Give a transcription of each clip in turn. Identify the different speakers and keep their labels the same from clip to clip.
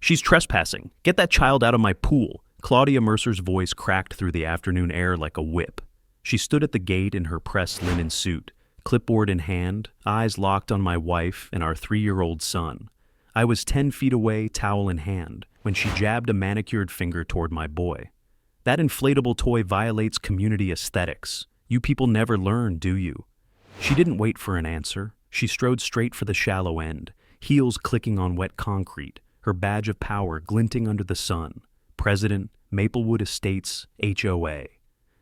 Speaker 1: She's trespassing. Get that child out of my pool. Claudia Mercer's voice cracked through the afternoon air like a whip. She stood at the gate in her pressed linen suit, clipboard in hand, eyes locked on my wife and our 3-year-old son. I was 10 feet away, towel in hand, when she jabbed a manicured finger toward my boy. That inflatable toy violates community aesthetics. You people never learn, do you? She didn't wait for an answer. She strode straight for the shallow end, heels clicking on wet concrete, her badge of power glinting under the sun. President, Maplewood Estates, HOA.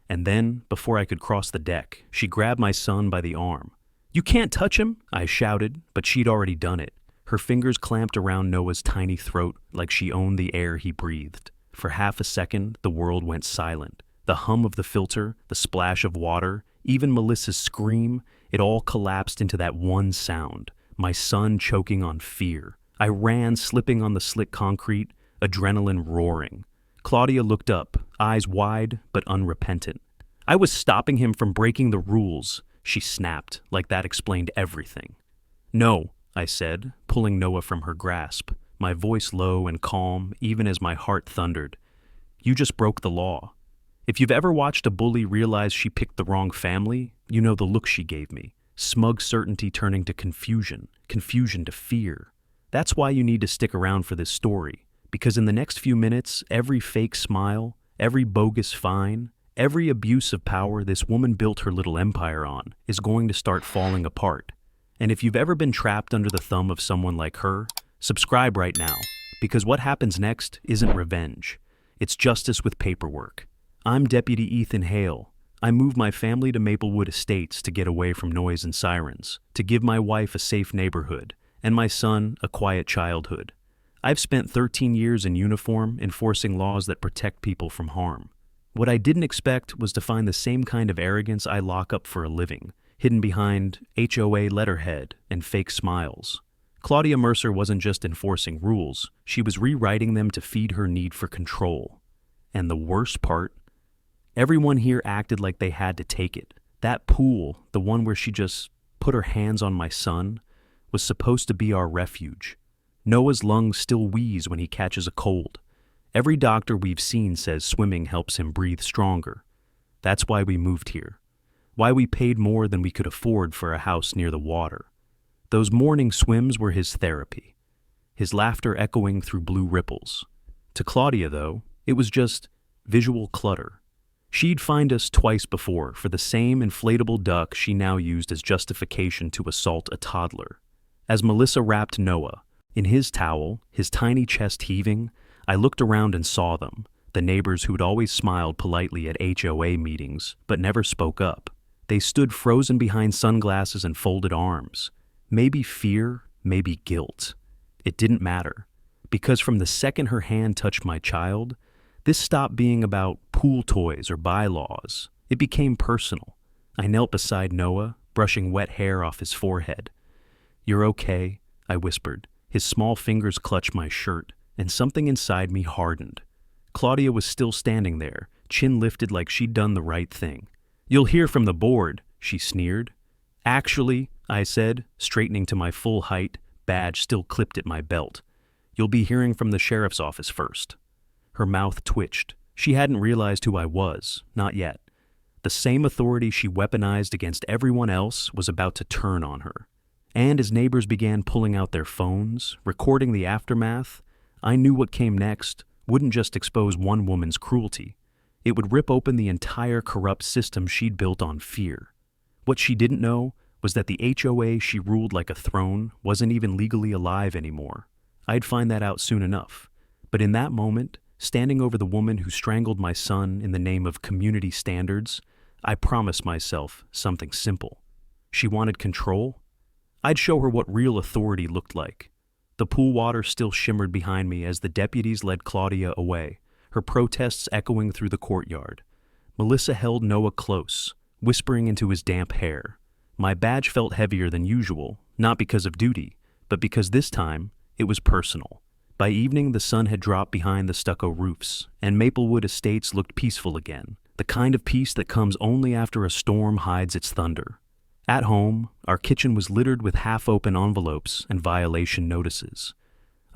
Speaker 1: And then, before I could cross the deck, she grabbed my son by the arm. "You can't touch him," I shouted, but she'd already done it. Her fingers clamped around Noah's tiny throat like she owned the air he breathed. For half a second, the world went silent. The hum of the filter, the splash of water, even Melissa's scream, it all collapsed into that one sound, my son choking on fear. I ran, slipping on the slick concrete, adrenaline roaring. Claudia looked up, eyes wide but unrepentant. "I was stopping him from breaking the rules," she snapped, like that explained everything. "No," I said, pulling Noah from her grasp, my voice low and calm even as my heart thundered. "You just broke the law. If you've ever watched a bully realize she picked the wrong family, you know the look she gave me. Smug certainty turning to confusion, confusion to fear. That's why you need to stick around for this story, because in the next few minutes, every fake smile, every bogus fine, every abuse of power this woman built her little empire on is going to start falling apart. And if you've ever been trapped under the thumb of someone like her, subscribe right now, because what happens next isn't revenge. It's justice with paperwork. I'm Deputy Ethan Hale. I moved my family to Maplewood Estates to get away from noise and sirens, to give my wife a safe neighborhood, and my son a quiet childhood. I've spent 13 years in uniform enforcing laws that protect people from harm. What I didn't expect was to find the same kind of arrogance I lock up for a living, hidden behind HOA letterhead and fake smiles. Claudia Mercer wasn't just enforcing rules, she was rewriting them to feed her need for control. And the worst part? Everyone here acted like they had to take it. That pool, the one where she just put her hands on my son, was supposed to be our refuge. Noah's lungs still wheeze when he catches a cold. Every doctor we've seen says swimming helps him breathe stronger. That's why we moved here. Why we paid more than we could afford for a house near the water. Those morning swims were his therapy, his laughter echoing through blue ripples. To Claudia, though, it was just visual clutter. She'd fined us twice before for the same inflatable duck she now used as justification to assault a toddler. As Melissa wrapped Noah, in his towel, his tiny chest heaving, I looked around and saw them, the neighbors who'd always smiled politely at HOA meetings, but never spoke up. They stood frozen behind sunglasses and folded arms. Maybe fear, maybe guilt. It didn't matter, because from the second her hand touched my child, this stopped being about pool toys or bylaws. It became personal. I knelt beside Noah, brushing wet hair off his forehead. "You're okay," I whispered. His small fingers clutched my shirt, and something inside me hardened. Claudia was still standing there, chin lifted like she'd done the right thing. "You'll hear from the board," she sneered. "Actually," I said, straightening to my full height, badge still clipped at my belt, "you'll be hearing from the sheriff's office first." Her mouth twitched. She hadn't realized who I was, not yet. The same authority she weaponized against everyone else was about to turn on her. And as neighbors began pulling out their phones, recording the aftermath, I knew what came next wouldn't just expose one woman's cruelty. It would rip open the entire corrupt system she'd built on fear. What she didn't know was that the HOA she ruled like a throne wasn't even legally alive anymore. I'd find that out soon enough. But in that moment, standing over the woman who strangled my son in the name of community standards, I promised myself something simple. She wanted control? I'd show her what real authority looked like. The pool water still shimmered behind me as the deputies led Claudia away, her protests echoing through the courtyard. Melissa held Noah close, whispering into his damp hair. My badge felt heavier than usual, not because of duty, but because this time it was personal. By evening, the sun had dropped behind the stucco roofs, and Maplewood Estates looked peaceful again, the kind of peace that comes only after a storm hides its thunder. At home, our kitchen was littered with half-open envelopes and violation notices.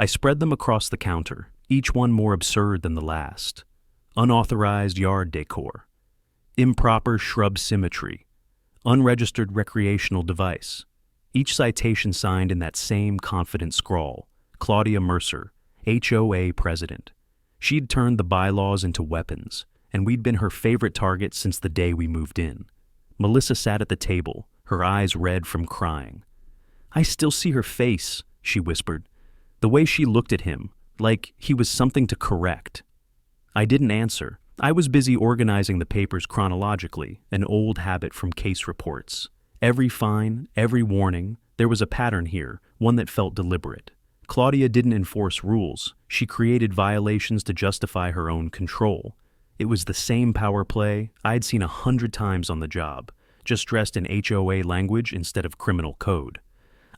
Speaker 1: I spread them across the counter, each one more absurd than the last. Unauthorized yard decor. Improper shrub symmetry. Unregistered recreational device. Each citation signed in that same confident scrawl. Claudia Mercer, HOA president. She'd turned the bylaws into weapons, and we'd been her favorite target since the day we moved in. Melissa sat at the table, her eyes red from crying. "I still see her face," she whispered. The way she looked at him, like he was something to correct. I didn't answer. I was busy organizing the papers chronologically, an old habit from case reports. Every fine, every warning, there was a pattern here, one that felt deliberate. Claudia didn't enforce rules. She created violations to justify her own control. It was the same power play I'd seen 100 times on the job, just dressed in HOA language instead of criminal code.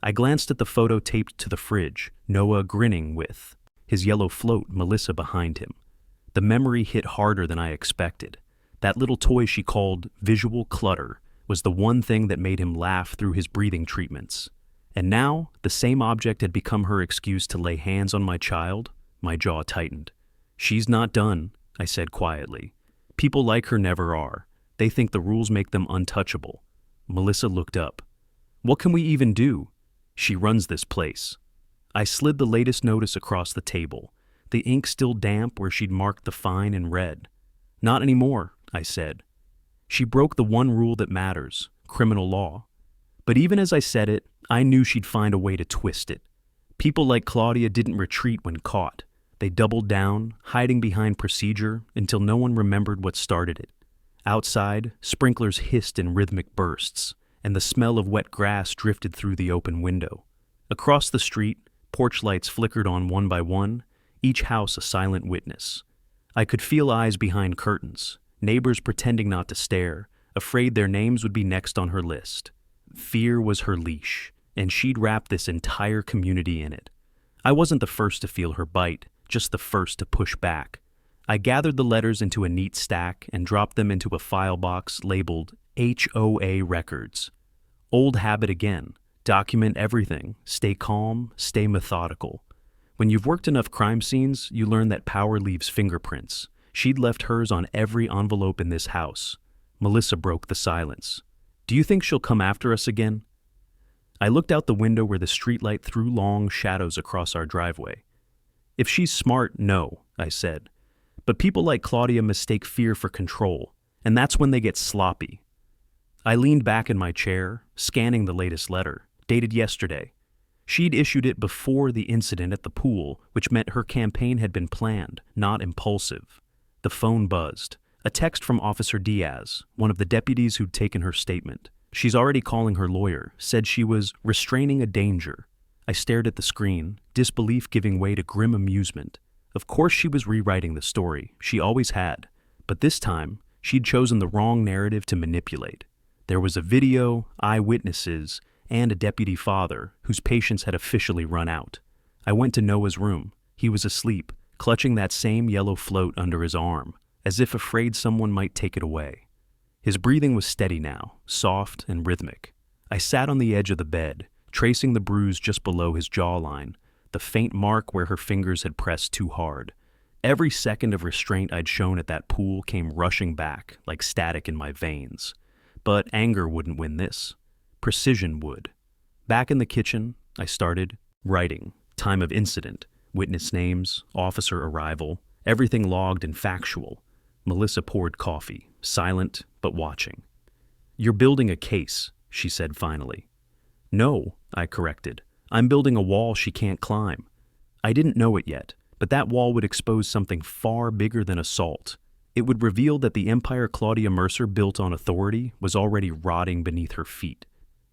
Speaker 1: I glanced at the photo taped to the fridge, Noah grinning with his yellow float, Melissa behind him. The memory hit harder than I expected. That little toy she called visual clutter was the one thing that made him laugh through his breathing treatments. And now, the same object had become her excuse to lay hands on my child. My jaw tightened. "She's not done," I said quietly. "People like her never are. They think the rules make them untouchable." Melissa looked up. "What can we even do? She runs this place." I slid the latest notice across the table, the ink still damp where she'd marked the fine in red. "Not anymore," I said. She broke the one rule that matters, criminal law. But even as I said it, I knew she'd find a way to twist it. People like Claudia didn't retreat when caught. They doubled down, hiding behind procedure until no one remembered what started it. Outside, sprinklers hissed in rhythmic bursts, and the smell of wet grass drifted through the open window. Across the street, porch lights flickered on one by one, each house a silent witness. I could feel eyes behind curtains, neighbors pretending not to stare, afraid their names would be next on her list. Fear was her leash, and she'd wrap this entire community in it. I wasn't the first to feel her bite, just the first to push back. I gathered the letters into a neat stack and dropped them into a file box labeled HOA Records. Old habit again. Document everything. Stay calm, stay methodical. When you've worked enough crime scenes, you learn that power leaves fingerprints. She'd left hers on every envelope in this house. Melissa broke the silence. "Do you think she'll come after us again?" I looked out the window where the streetlight threw long shadows across our driveway. "If she's smart, no," I said. "But people like Claudia mistake fear for control, and that's when they get sloppy." I leaned back in my chair, scanning the latest letter, dated yesterday. She'd issued it before the incident at the pool, which meant her campaign had been planned, not impulsive. The phone buzzed. A text from Officer Diaz, one of the deputies who'd taken her statement. "She's already calling her lawyer," said she was restraining a danger. I stared at the screen, disbelief giving way to grim amusement. Of course she was rewriting the story, she always had. But this time, she'd chosen the wrong narrative to manipulate. There was a video, eyewitnesses, and a deputy father whose patience had officially run out. I went to Noah's room. He was asleep, clutching that same yellow float under his arm, as if afraid someone might take it away. His breathing was steady now, soft and rhythmic. I sat on the edge of the bed, tracing the bruise just below his jawline, the faint mark where her fingers had pressed too hard. Every second of restraint I'd shown at that pool came rushing back, like static in my veins. But anger wouldn't win this. Precision would. Back in the kitchen, I started writing. Time of incident, witness names, officer arrival, everything logged and factual. Melissa poured coffee, silent but watching. "You're building a case," she said finally. "No," I corrected. "I'm building a wall she can't climb." I didn't know it yet, but that wall would expose something far bigger than assault. It would reveal that the empire Claudia Mercer built on authority was already rotting beneath her feet.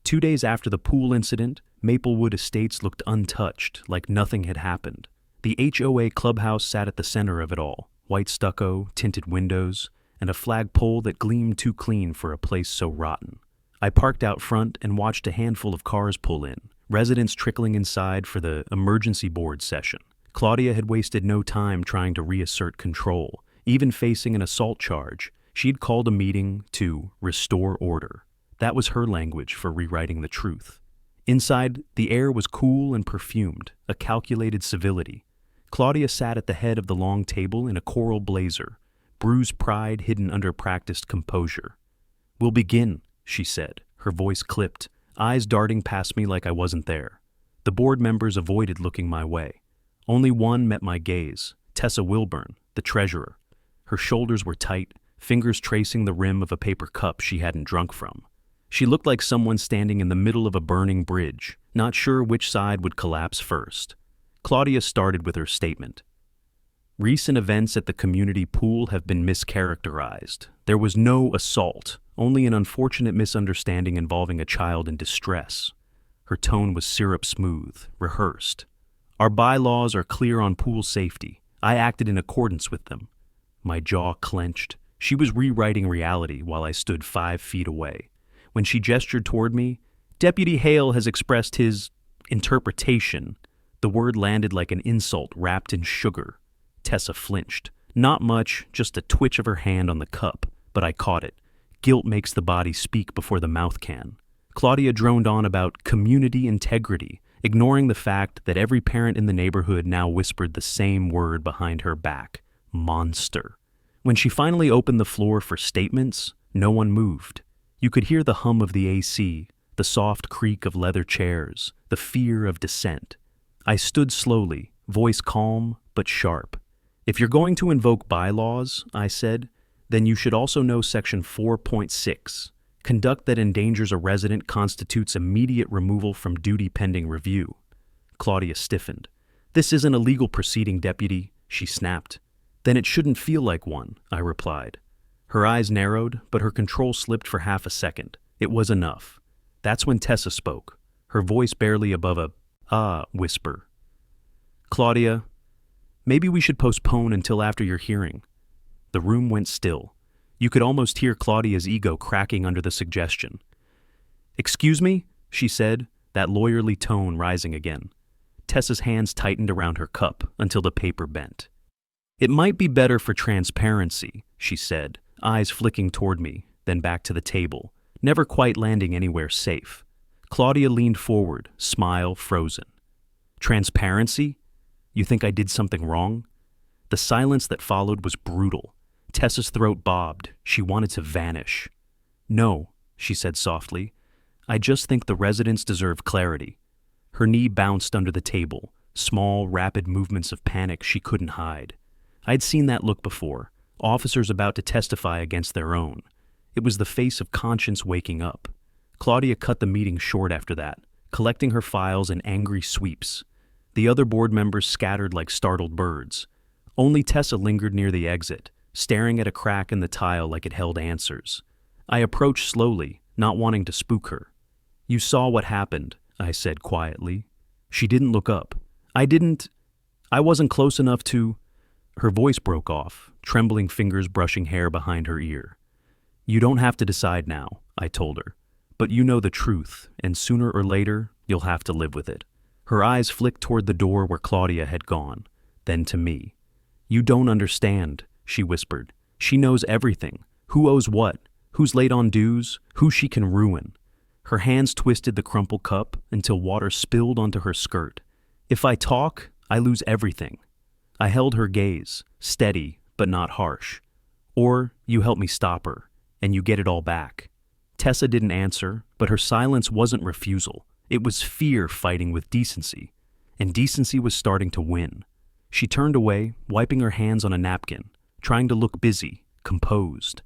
Speaker 1: 2 days after the pool incident, Maplewood Estates looked untouched, like nothing had happened. The HOA clubhouse sat at the center of it all, white stucco, tinted windows, and a flagpole that gleamed too clean for a place so rotten. I parked out front and watched a handful of cars pull in, residents trickling inside for the emergency board session. Claudia had wasted no time trying to reassert control. Even facing an assault charge, she'd called a meeting to restore order. That was her language for rewriting the truth. Inside, the air was cool and perfumed, a calculated civility. Claudia sat at the head of the long table in a coral blazer, bruised pride hidden under practiced composure. "We'll begin," she said, her voice clipped, eyes darting past me like I wasn't there. The board members avoided looking my way. Only one met my gaze, Tessa Wilburn, the treasurer. Her shoulders were tight, fingers tracing the rim of a paper cup she hadn't drunk from. She looked like someone standing in the middle of a burning bridge, not sure which side would collapse first. Claudia started with her statement. "Recent events at the community pool have been mischaracterized. There was no assault, only an unfortunate misunderstanding involving a child in distress." Her tone was syrup smooth, rehearsed. "Our bylaws are clear on pool safety. I acted in accordance with them." My jaw clenched. She was rewriting reality while I stood 5 feet away. When she gestured toward me, "Deputy Hale has expressed his interpretation." The word landed like an insult wrapped in sugar. Tessa flinched. Not much, just a twitch of her hand on the cup, but I caught it. Guilt makes the body speak before the mouth can. Claudia droned on about community integrity, ignoring the fact that every parent in the neighborhood now whispered the same word behind her back: monster. When she finally opened the floor for statements, no one moved. You could hear the hum of the AC, the soft creak of leather chairs, the fear of dissent. I stood slowly, voice calm but sharp. "If you're going to invoke bylaws," I said, "then you should also know Section 4.6. Conduct that endangers a resident constitutes immediate removal from duty pending review." Claudia stiffened. "This isn't a legal proceeding, Deputy," she snapped. "Then it shouldn't feel like one," I replied. Her eyes narrowed, but her control slipped for half a second. It was enough. That's when Tessa spoke, her voice barely above a whisper. "Claudia, maybe we should postpone until after your hearing." The room went still. You could almost hear Claudia's ego cracking under the suggestion. "Excuse me?" she said, that lawyerly tone rising again. Tessa's hands tightened around her cup until the paper bent. "It might be better for transparency," she said, eyes flicking toward me, then back to the table, never quite landing anywhere safe. Claudia leaned forward, smile frozen. "Transparency? You think I did something wrong?" The silence that followed was brutal. Tessa's throat bobbed. She wanted to vanish. "No," she said softly. "I just think the residents deserve clarity." Her knee bounced under the table, small, rapid movements of panic she couldn't hide. I'd seen that look before, officers about to testify against their own. It was the face of conscience waking up. Claudia cut the meeting short after that, collecting her files in angry sweeps. The other board members scattered like startled birds. Only Tessa lingered near the exit, staring at a crack in the tile like it held answers. I approached slowly, not wanting to spook her. "You saw what happened," I said quietly. She didn't look up. I wasn't close enough to... Her voice broke off, trembling fingers brushing hair behind her ear. "You don't have to decide now," I told her. "But you know the truth, and sooner or later, you'll have to live with it." Her eyes flicked toward the door where Claudia had gone, then to me. "You don't understand," she whispered. "She knows everything. Who owes what, who's late on dues, who she can ruin." Her hands twisted the crumpled cup until water spilled onto her skirt. "If I talk, I lose everything." I held her gaze, steady but not harsh. "Or you help me stop her, and you get it all back." Tessa didn't answer, but her silence wasn't refusal. It was fear fighting with decency, and decency was starting to win. She turned away, wiping her hands on a napkin, trying to look busy, composed.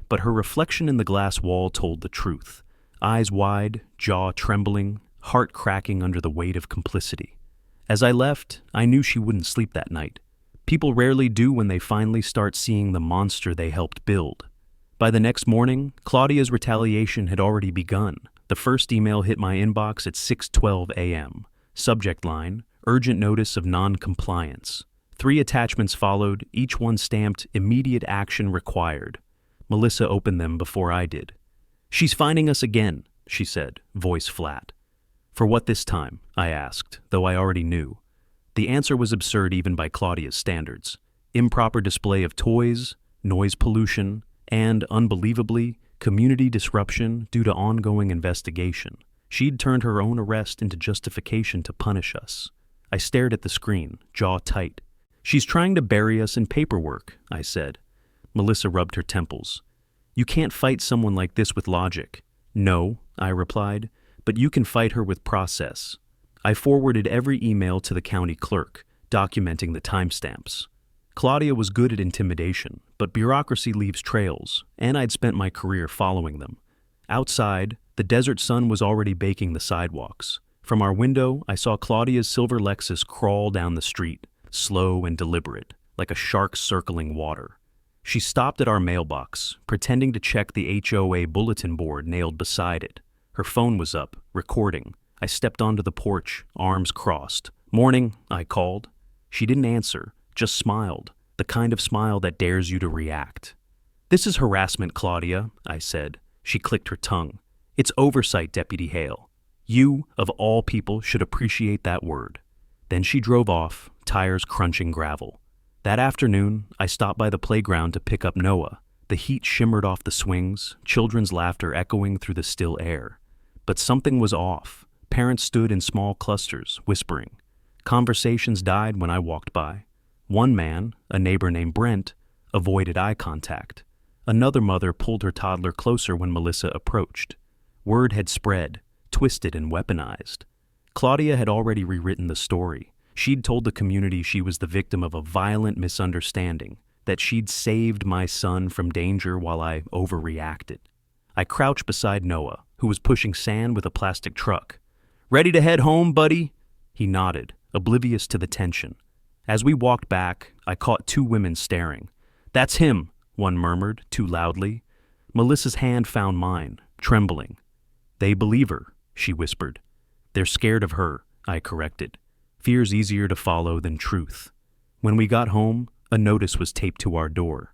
Speaker 1: But her reflection in the glass wall told the truth. Eyes wide, jaw trembling, heart cracking under the weight of complicity. As I left, I knew she wouldn't sleep that night. People rarely do when they finally start seeing the monster they helped build. By the next morning, Claudia's retaliation had already begun. The first email hit my inbox at 6:12 a.m. Subject line, urgent notice of non-compliance. 3 attachments followed, each one stamped immediate action required. Melissa opened them before I did. "She's finding us again," she said, voice flat. "For what this time?" I asked, though I already knew. The answer was absurd even by Claudia's standards. Improper display of toys, noise pollution, and, unbelievably, community disruption due to ongoing investigation. She'd turned her own arrest into justification to punish us. I stared at the screen, jaw tight. "She's trying to bury us in paperwork," I said. Melissa rubbed her temples. "You can't fight someone like this with logic." "No," I replied, "but you can fight her with process." I forwarded every email to the county clerk, documenting the timestamps. Claudia was good at intimidation, but bureaucracy leaves trails, and I'd spent my career following them. Outside, the desert sun was already baking the sidewalks. From our window, I saw Claudia's silver Lexus crawl down the street, slow and deliberate, like a shark circling water. She stopped at our mailbox, pretending to check the HOA bulletin board nailed beside it. Her phone was up, recording. I stepped onto the porch, arms crossed. "Morning," I called. She didn't answer, just smiled, the kind of smile that dares you to react. "This is harassment, Claudia," I said. She clicked her tongue. "It's oversight, Deputy Hale. You, of all people, should appreciate that word." Then she drove off, tires crunching gravel. That afternoon, I stopped by the playground to pick up Noah. The heat shimmered off the swings, children's laughter echoing through the still air. But something was off. Parents stood in small clusters, whispering. Conversations died when I walked by. One man, a neighbor named Brent, avoided eye contact. Another mother pulled her toddler closer when Melissa approached. Word had spread, twisted and weaponized. Claudia had already rewritten the story. She'd told the community she was the victim of a violent misunderstanding, that she'd saved my son from danger while I overreacted. I crouched beside Noah, who was pushing sand with a plastic truck. "Ready to head home, buddy?" He nodded, oblivious to the tension. As we walked back, I caught two women staring. "That's him," one murmured, too loudly. Melissa's hand found mine, trembling. "They believe her," she whispered. "They're scared of her," I corrected. Fear's easier to follow than truth. When we got home, a notice was taped to our door.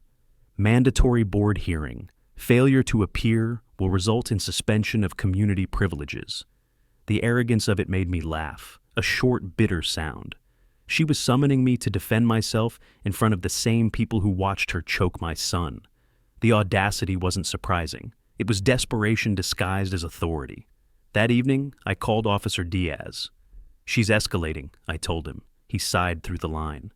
Speaker 1: Mandatory board hearing. Failure to appear will result in suspension of community privileges. The arrogance of it made me laugh, a short, bitter sound. She was summoning me to defend myself in front of the same people who watched her choke my son. The audacity wasn't surprising. It was desperation disguised as authority. That evening, I called Officer Diaz. "She's escalating," I told him. He sighed through the line.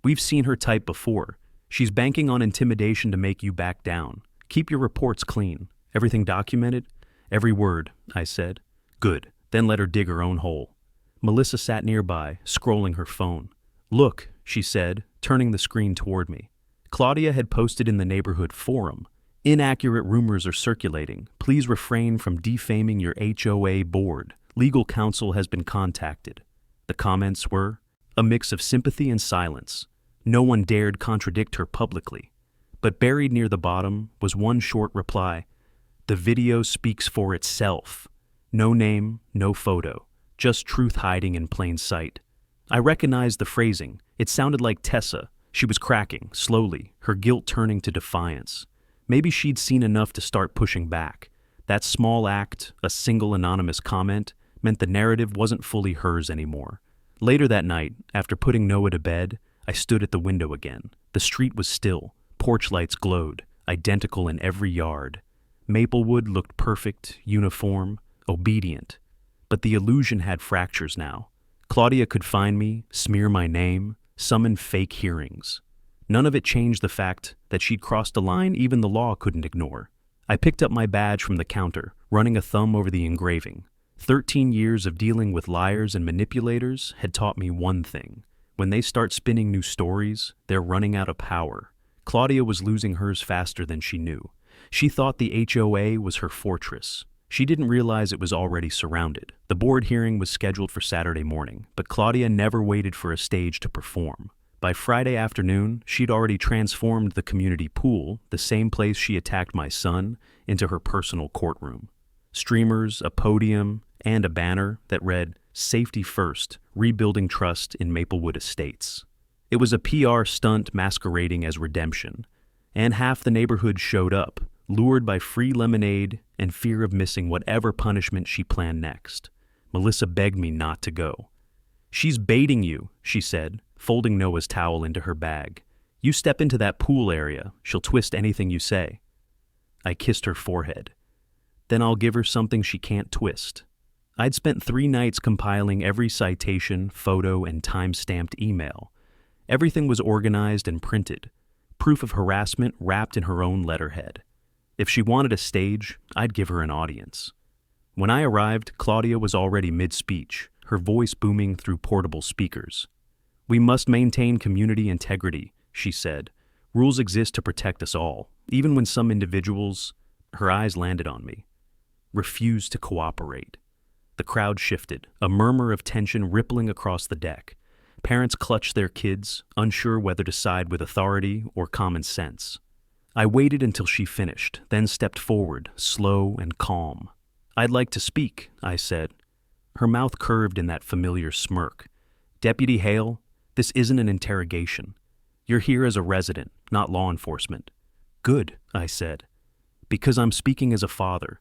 Speaker 1: "We've seen her type before. She's banking on intimidation to make you back down. Keep your reports clean. Everything documented?" "Every word," I said. "Good. Then let her dig her own hole." Melissa sat nearby, scrolling her phone. "Look," she said, turning the screen toward me. Claudia had posted in the neighborhood forum. "Inaccurate rumors are circulating. Please refrain from defaming your HOA board. Legal counsel has been contacted." The comments were a mix of sympathy and silence. No one dared contradict her publicly. But buried near the bottom was one short reply. "The video speaks for itself." No name, no photo, just truth hiding in plain sight. I recognized the phrasing. It sounded like Tessa. She was cracking, slowly, her guilt turning to defiance. Maybe she'd seen enough to start pushing back. That small act, a single anonymous comment, meant the narrative wasn't fully hers anymore. Later that night, after putting Noah to bed, I stood at the window again. The street was still. Porch lights glowed, identical in every yard. Maplewood looked perfect, uniform, obedient. But the illusion had fractures now. Claudia could find me, smear my name, summon fake hearings. None of it changed the fact that she'd crossed a line even the law couldn't ignore. I picked up my badge from the counter, running a thumb over the engraving. 13 years of dealing with liars and manipulators had taught me one thing. When they start spinning new stories, they're running out of power. Claudia was losing hers faster than she knew. She thought the HOA was her fortress. She didn't realize it was already surrounded. The board hearing was scheduled for Saturday morning, but Claudia never waited for a stage to perform. By Friday afternoon, she'd already transformed the community pool, the same place she attacked my son, into her personal courtroom. Streamers, a podium, and a banner that read, "Safety First, Rebuilding Trust in Maplewood Estates." It was a PR stunt masquerading as redemption, and half the neighborhood showed up, lured by free lemonade and fear of missing whatever punishment she planned next. Melissa begged me not to go. "She's baiting you," she said, folding Noah's towel into her bag. "You step into that pool area, she'll twist anything you say." I kissed her forehead. "Then I'll give her something she can't twist." I'd spent 3 nights compiling every citation, photo, and time-stamped email. Everything was organized and printed, proof of harassment wrapped in her own letterhead. If she wanted a stage, I'd give her an audience. When I arrived, Claudia was already mid-speech, her voice booming through portable speakers. "We must maintain community integrity," she said. "Rules exist to protect us all, even when some individuals," her eyes landed on me, "refuse to cooperate." The crowd shifted, a murmur of tension rippling across the deck. Parents clutched their kids, unsure whether to side with authority or common sense. I waited until she finished, then stepped forward, slow and calm. "I'd like to speak," I said. Her mouth curved in that familiar smirk. "Deputy Hale, this isn't an interrogation. You're here as a resident, not law enforcement." "Good," I said. "Because I'm speaking as a father."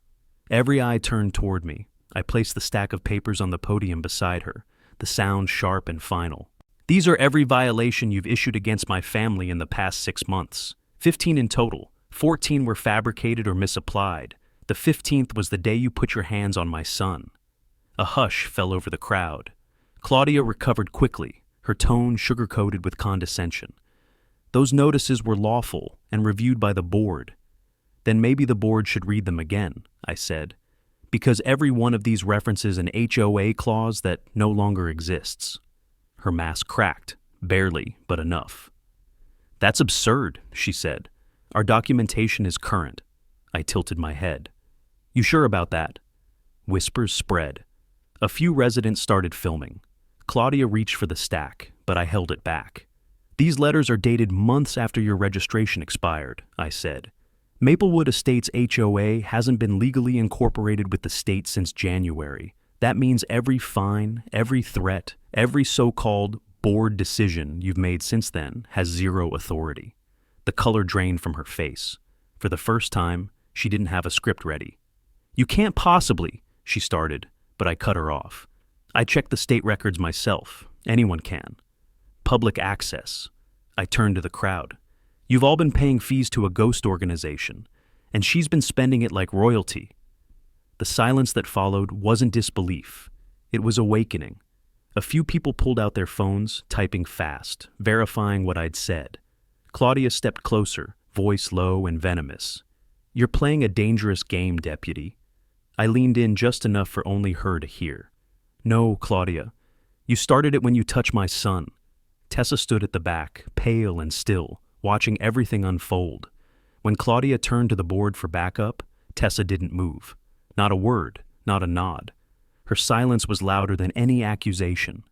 Speaker 1: Every eye turned toward me. I placed the stack of papers on the podium beside her, the sound sharp and final. "These are every violation you've issued against my family in the past 6 months. 15 in total. 14 were fabricated or misapplied. The 15th was the day you put your hands on my son." A hush fell over the crowd. Claudia recovered quickly, her tone sugar-coated with condescension. "Those notices were lawful and reviewed by the board." "Then maybe the board should read them again," I said, "because every one of these references an HOA clause that no longer exists." Her mask cracked, barely, but enough. "That's absurd," she said. "Our documentation is current." I tilted my head. "You sure about that?" Whispers spread. A few residents started filming. Claudia reached for the stack, but I held it back. "These letters are dated months after your registration expired," I said. "Maplewood Estates HOA hasn't been legally incorporated with the state since January. That means every fine, every threat, every so-called board decision you've made since then has zero authority." The color drained from her face. For the first time, she didn't have a script ready. "You can't possibly," she started, but I cut her off. "I checked the state records myself. Anyone can." "Public access." I turned to the crowd. "You've all been paying fees to a ghost organization, and she's been spending it like royalty." The silence that followed wasn't disbelief. It was awakening. A few people pulled out their phones, typing fast, verifying what I'd said. Claudia stepped closer, voice low and venomous. "You're playing a dangerous game, deputy." I leaned in just enough for only her to hear. "No, Claudia. You started it when you touched my son." Tessa stood at the back, pale and still, watching everything unfold. When Claudia turned to the board for backup, Tessa didn't move. Not a word, not a nod. Her silence was louder than any accusation.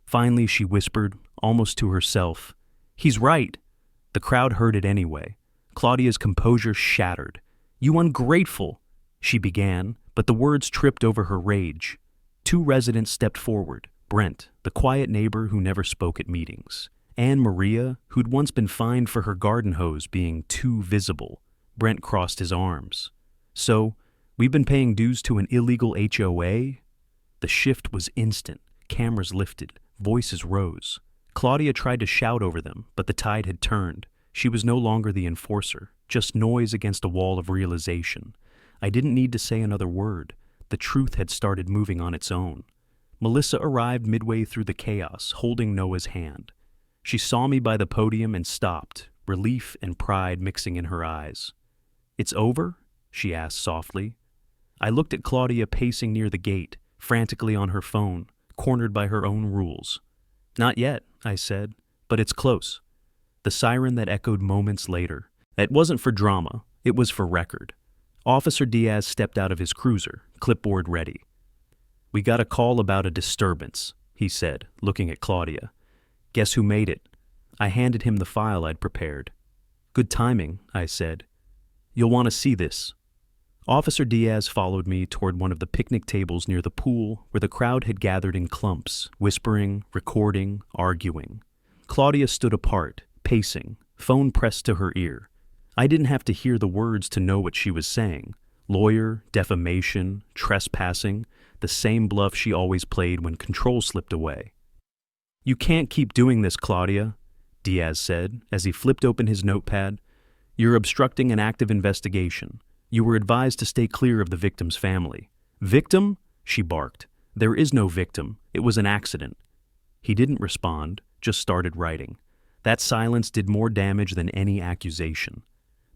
Speaker 1: Finally, she whispered, almost to herself, "He's right." The crowd heard it anyway. Claudia's composure shattered. "You ungrateful," she began, but the words tripped over her rage. 2 residents stepped forward. Brent, the quiet neighbor who never spoke at meetings. Anne Maria, who'd once been fined for her garden hose being too visible. Brent crossed his arms. "So, we've been paying dues to an illegal HOA?" The shift was instant. Cameras lifted. Voices rose. Claudia tried to shout over them, but the tide had turned. She was no longer the enforcer, just noise against a wall of realization. I didn't need to say another word. The truth had started moving on its own. Melissa arrived midway through the chaos, holding Noah's hand. She saw me by the podium and stopped, relief and pride mixing in her eyes. "It's over?" she asked softly. I looked at Claudia pacing near the gate, frantically on her phone, cornered by her own rules. "Not yet," I said, "but it's close." The siren that echoed moments later. It wasn't for drama, it was for record. Officer Diaz stepped out of his cruiser, clipboard ready. "We got a call about a disturbance," he said, looking at Claudia. "Guess who made it?" I handed him the file I'd prepared. "Good timing," I said. "You'll want to see this." Officer Diaz followed me toward one of the picnic tables near the pool where the crowd had gathered in clumps, whispering, recording, arguing. Claudia stood apart, pacing, phone pressed to her ear. I didn't have to hear the words to know what she was saying. Lawyer, defamation, trespassing, the same bluff she always played when control slipped away. "You can't keep doing this, Claudia," Diaz said as he flipped open his notepad. "You're obstructing an active investigation. You were advised to stay clear of the victim's family." "Victim?" she barked. There is no victim. It was an accident. He didn't respond, just started writing. That silence did more damage than any accusation.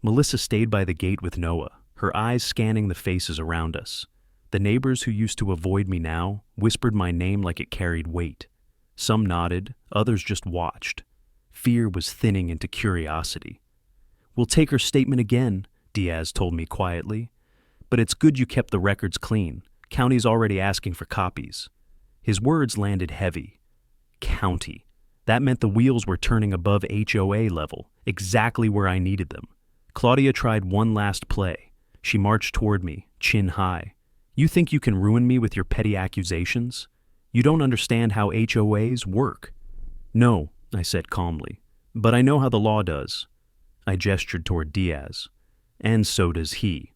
Speaker 1: Melissa stayed by the gate with Noah, her eyes scanning the faces around us. The neighbors who used to avoid me now whispered my name like it carried weight. Some nodded, others just watched. Fear was thinning into curiosity. "We'll take her statement again," Diaz told me quietly. "But it's good you kept the records clean. County's already asking for copies." His words landed heavy. County. That meant the wheels were turning above HOA level, exactly where I needed them. Claudia tried one last play. She marched toward me, chin high. "You think you can ruin me with your petty accusations? You don't understand how HOAs work." "No," I said calmly, "but I know how the law does." I gestured toward Diaz. "And so does he."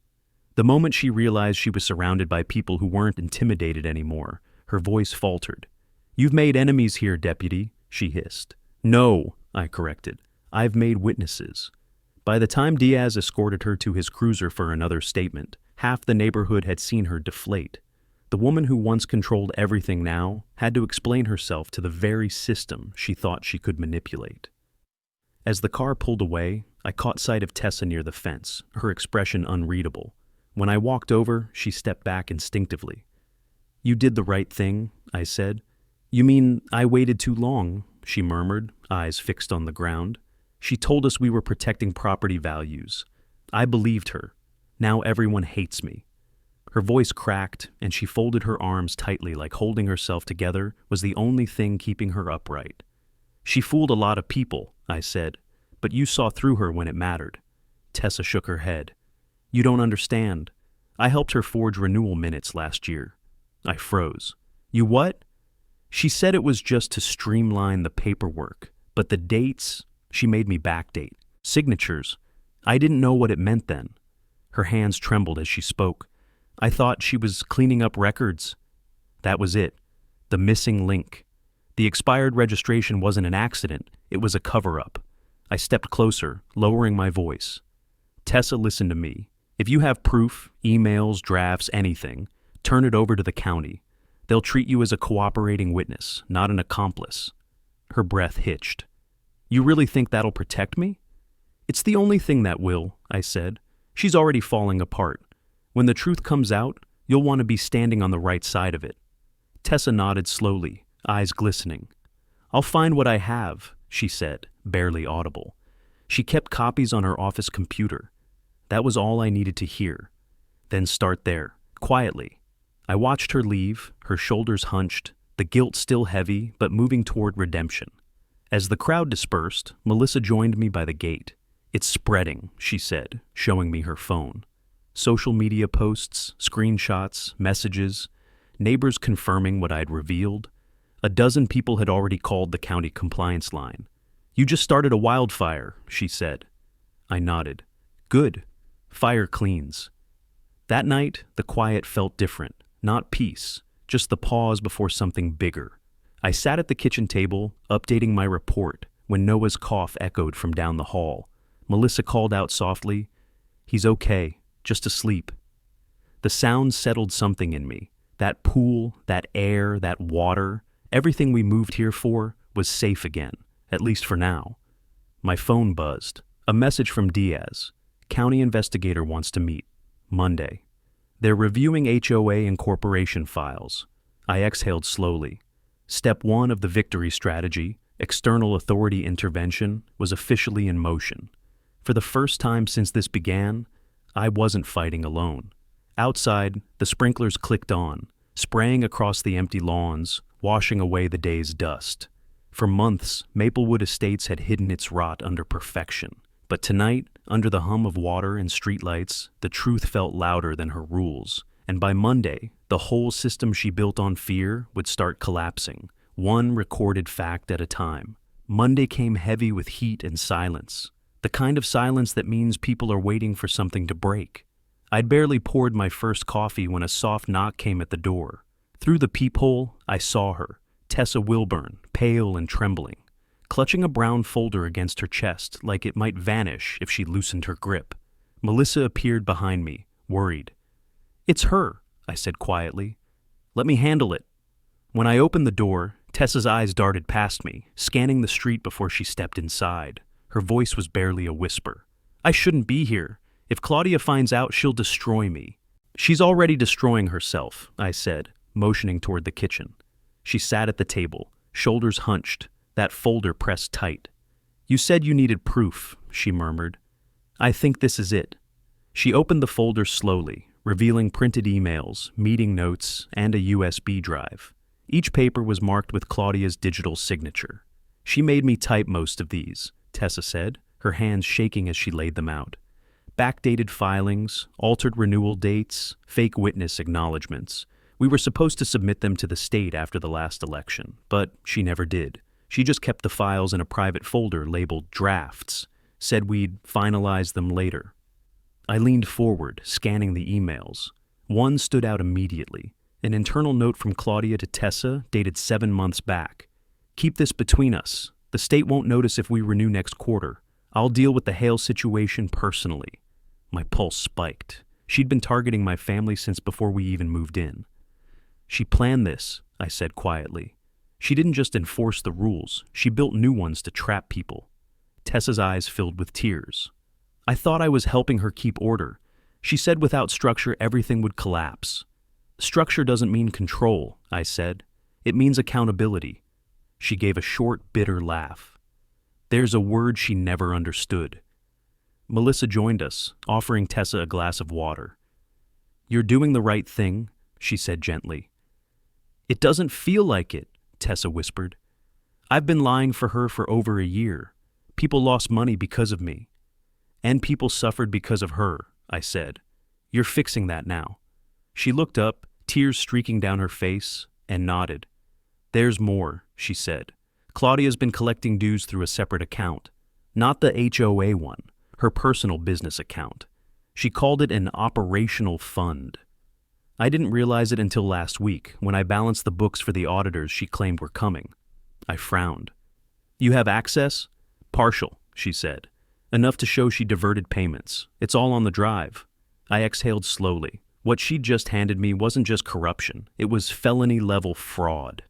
Speaker 1: The moment she realized she was surrounded by people who weren't intimidated anymore, her voice faltered. "You've made enemies here, deputy," she hissed. "No," I corrected. "I've made witnesses." By the time Diaz escorted her to his cruiser for another statement, half the neighborhood had seen her deflate. The woman who once controlled everything now had to explain herself to the very system she thought she could manipulate. As the car pulled away, I caught sight of Tessa near the fence, her expression unreadable. When I walked over, she stepped back instinctively. "You did the right thing," I said. "You mean I waited too long?" she murmured, eyes fixed on the ground. "She told us we were protecting property values. I believed her. Now everyone hates me." Her voice cracked, and she folded her arms tightly like holding herself together was the only thing keeping her upright. "She fooled a lot of people," I said, "but you saw through her when it mattered." Tessa shook her head. "You don't understand. I helped her forge renewal minutes last year." I froze. "You what?" "She said it was just to streamline the paperwork, but the dates, she made me backdate. Signatures. I didn't know what it meant then." Her hands trembled as she spoke. "I thought she was cleaning up records." That was it. The missing link. The expired registration wasn't an accident, it was a cover-up. I stepped closer, lowering my voice. "Tessa, listen to me. If you have proof, emails, drafts, anything, turn it over to the county. They'll treat you as a cooperating witness, not an accomplice." Her breath hitched. "You really think that'll protect me?" "It's the only thing that will," I said. "She's already falling apart. When the truth comes out, you'll want to be standing on the right side of it." Tessa nodded slowly, eyes glistening. "I'll find what I have," she said, barely audible. She kept copies on her office computer. That was all I needed to hear. Then start there, quietly. I watched her leave, her shoulders hunched, the guilt still heavy but moving toward redemption. As the crowd dispersed, Melissa joined me by the gate. "It's spreading," she said, showing me her phone. Social media posts, screenshots, messages, neighbors confirming what I'd revealed. A dozen people had already called the county compliance line. "You just started a wildfire," she said. I nodded. "Good. Fire cleans." That night, the quiet felt different. Not peace, just the pause before something bigger. I sat at the kitchen table, updating my report, when Noah's cough echoed from down the hall. Melissa called out softly, "He's okay, just asleep." The sound settled something in me. That pool, that air, that water, everything we moved here for was safe again, at least for now. My phone buzzed. A message from Diaz. "County investigator wants to meet. Monday." They're reviewing HOA incorporation files. I exhaled slowly. Step 1 of the victory strategy, external authority intervention, was officially in motion. For the first time since this began, I wasn't fighting alone. Outside, the sprinklers clicked on, spraying across the empty lawns, washing away the day's dust. For months, Maplewood Estates had hidden its rot under perfection. But tonight, under the hum of water and streetlights, the truth felt louder than her rules. And by Monday, the whole system she built on fear would start collapsing, one recorded fact at a time. Monday came heavy with heat and silence. The kind of silence that means people are waiting for something to break. I'd barely poured my first coffee when a soft knock came at the door. Through the peephole, I saw her, Tessa Wilburn, pale and trembling, clutching a brown folder against her chest like it might vanish if she loosened her grip. Melissa appeared behind me, worried. "It's her," I said quietly. "Let me handle it," When I opened the door, Tessa's eyes darted past me, scanning the street before she stepped inside. Her voice was barely a whisper. I shouldn't be here. If Claudia finds out, she'll destroy me. She's already destroying herself, I said, motioning toward the kitchen. She sat at the table, shoulders hunched, that folder pressed tight. You said you needed proof, she murmured. I think this is it. She opened the folder slowly, revealing printed emails, meeting notes, and a USB drive. Each paper was marked with Claudia's digital signature. She made me type most of these, Tessa said, her hands shaking as she laid them out. Backdated filings, altered renewal dates, fake witness acknowledgments. We were supposed to submit them to the state after the last election, but she never did. She just kept the files in a private folder labeled drafts, said we'd finalize them later. I leaned forward, scanning the emails. One stood out immediately, an internal note from Claudia to Tessa dated 7 months back. Keep this between us. The state won't notice if we renew next quarter. I'll deal with the Hale situation personally. My pulse spiked. She'd been targeting my family since before we even moved in. She planned this, I said quietly. She didn't just enforce the rules, she built new ones to trap people. Tessa's eyes filled with tears. I thought I was helping her keep order. She said without structure everything would collapse. Structure doesn't mean control, I said. It means accountability. She gave a short, bitter laugh. There's a word she never understood. Melissa joined us, offering Tessa a glass of water. You're doing the right thing, she said gently. It doesn't feel like it, Tessa whispered. I've been lying for her for over a year. People lost money because of me. And people suffered because of her, I said. You're fixing that now. She looked up, tears streaking down her face, and nodded. There's more, she said. Claudia's been collecting dues through a separate account. Not the HOA one, her personal business account. She called it an operational fund. I didn't realize it until last week, when I balanced the books for the auditors she claimed were coming. I frowned. You have access? Partial, she said. Enough to show she diverted payments. It's all on the drive. I exhaled slowly. What she'd just handed me wasn't just corruption. It was felony-level fraud.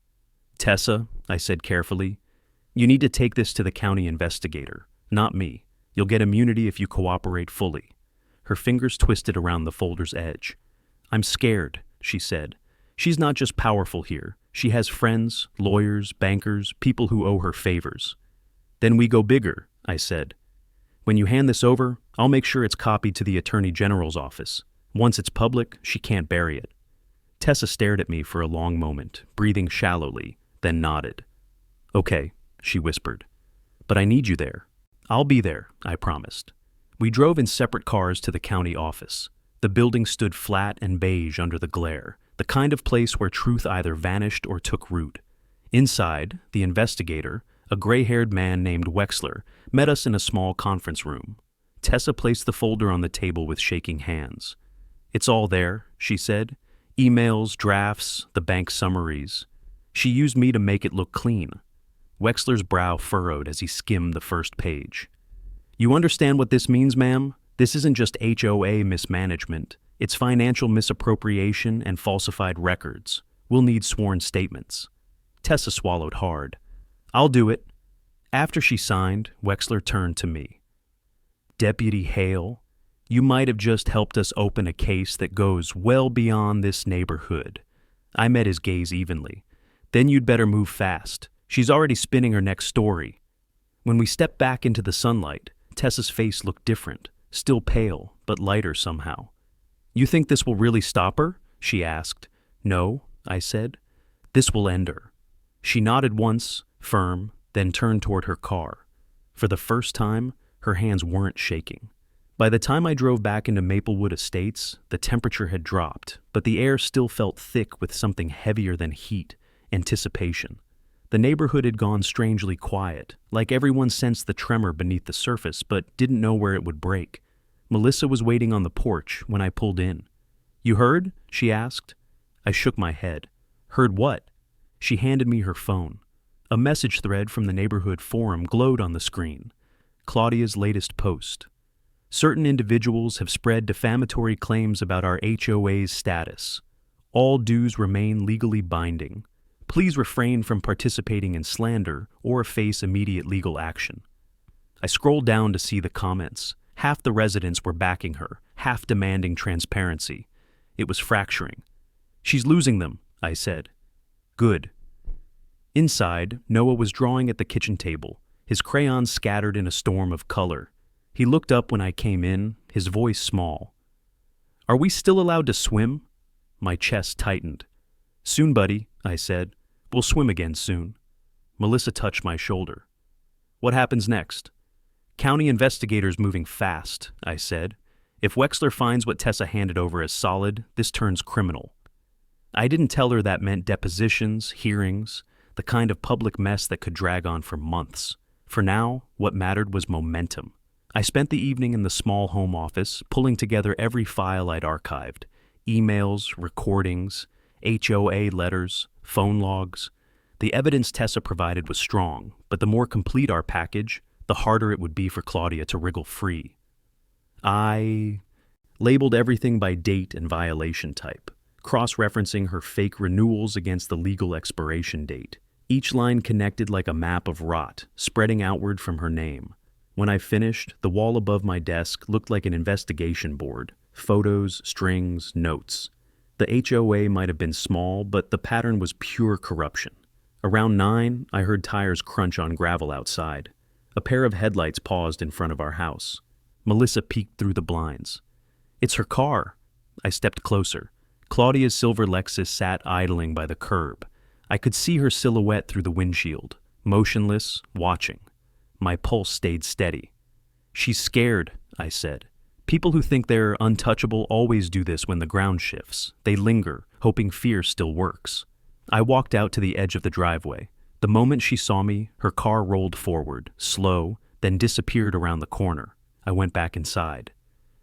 Speaker 1: Tessa, I said carefully, you need to take this to the county investigator, not me. You'll get immunity if you cooperate fully. Her fingers twisted around the folder's edge. I'm scared, she said. She's not just powerful here. She has friends, lawyers, bankers, people who owe her favors. Then we go bigger, I said. When you hand this over, I'll make sure it's copied to the Attorney General's office. Once it's public, she can't bury it. Tessa stared at me for a long moment, breathing shallowly, then nodded. Okay, she whispered. But I need you there. I'll be there, I promised. We drove in separate cars to the county office. The building stood flat and beige under the glare, the kind of place where truth either vanished or took root. Inside, the investigator, a gray-haired man named Wexler, met us in a small conference room. Tessa placed the folder on the table with shaking hands. It's all there, she said. Emails, drafts, the bank summaries. She used me to make it look clean. Wexler's brow furrowed as he skimmed the first page. You understand what this means, ma'am? This isn't just HOA mismanagement. It's financial misappropriation and falsified records. We'll need sworn statements. Tessa swallowed hard. I'll do it. After she signed, Wexler turned to me. Deputy Hale, you might have just helped us open a case that goes well beyond this neighborhood. I met his gaze evenly. Then you'd better move fast. She's already spinning her next story. When we stepped back into the sunlight, Tessa's face looked different, still pale, but lighter somehow. You think this will really stop her? She asked. No, I said. This will end her. She nodded once, firm, then turned toward her car. For the first time, her hands weren't shaking. By the time I drove back into Maplewood Estates, the temperature had dropped, but the air still felt thick with something heavier than heat, anticipation. The neighborhood had gone strangely quiet, like everyone sensed the tremor beneath the surface but didn't know where it would break. Melissa was waiting on the porch when I pulled in. You heard? She asked. I shook my head. Heard what? She handed me her phone. A message thread from the neighborhood forum glowed on the screen. Claudia's latest post. Certain individuals have spread defamatory claims about our HOA's status. All dues remain legally binding. Please refrain from participating in slander or face immediate legal action. I scrolled down to see the comments. Half the residents were backing her, half demanding transparency. It was fracturing. She's losing them, I said. Good. Inside, Noah was drawing at the kitchen table, his crayons scattered in a storm of color. He looked up when I came in, his voice small. Are we still allowed to swim? My chest tightened. Soon, buddy, I said. We'll swim again soon. Melissa touched my shoulder. What happens next? County investigators moving fast, I said. If Wexler finds what Tessa handed over as solid, this turns criminal. I didn't tell her that meant depositions, hearings, the kind of public mess that could drag on for months. For now, what mattered was momentum. I spent the evening in the small home office, pulling together every file I'd archived. Emails, recordings, HOA letters, phone logs. The evidence Tessa provided was strong, but the more complete our package, the harder it would be for Claudia to wriggle free. I labeled everything by date and violation type, cross-referencing her fake renewals against the legal expiration date. Each line connected like a map of rot, spreading outward from her name. When I finished, the wall above my desk looked like an investigation board. Photos, strings, notes. The HOA might have been small, but the pattern was pure corruption. Around 9, I heard tires crunch on gravel outside. A pair of headlights paused in front of our house. Melissa peeked through the blinds. It's her car. I stepped closer. Claudia's silver Lexus sat idling by the curb. I could see her silhouette through the windshield, motionless, watching. My pulse stayed steady. She's scared, I said. People who think they're untouchable always do this when the ground shifts. They linger, hoping fear still works. I walked out to the edge of the driveway. The moment she saw me, her car rolled forward, slow, then disappeared around the corner. I went back inside.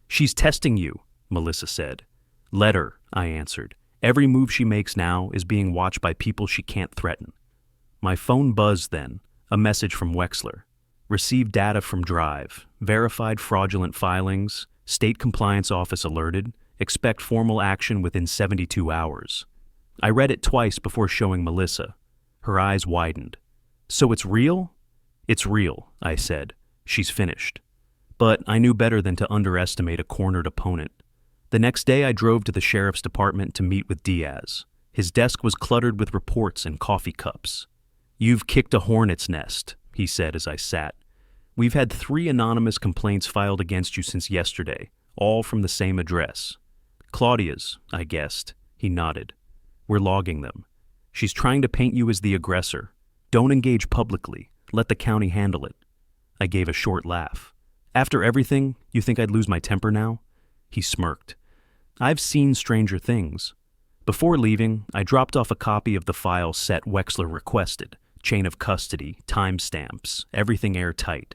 Speaker 1: She's testing you, Melissa said. Let her, I answered. Every move she makes now is being watched by people she can't threaten. My phone buzzed then, a message from Wexler. Received data from Drive, verified fraudulent filings, State Compliance Office alerted, expect formal action within 72 hours. I read it twice before showing Melissa. Her eyes widened. So it's real? It's real, I said. She's finished. But I knew better than to underestimate a cornered opponent. The next day I drove to the sheriff's department to meet with Diaz. His desk was cluttered with reports and coffee cups. You've kicked a hornet's nest, he said as I sat. We've had 3 anonymous complaints filed against you since yesterday, all from the same address. Claudia's, I guessed. He nodded. We're logging them. She's trying to paint you as the aggressor. Don't engage publicly. Let the county handle it. I gave a short laugh. After everything, you think I'd lose my temper now? He smirked. I've seen stranger things. Before leaving, I dropped off a copy of the file set Wexler requested. Chain of custody, timestamps, everything airtight.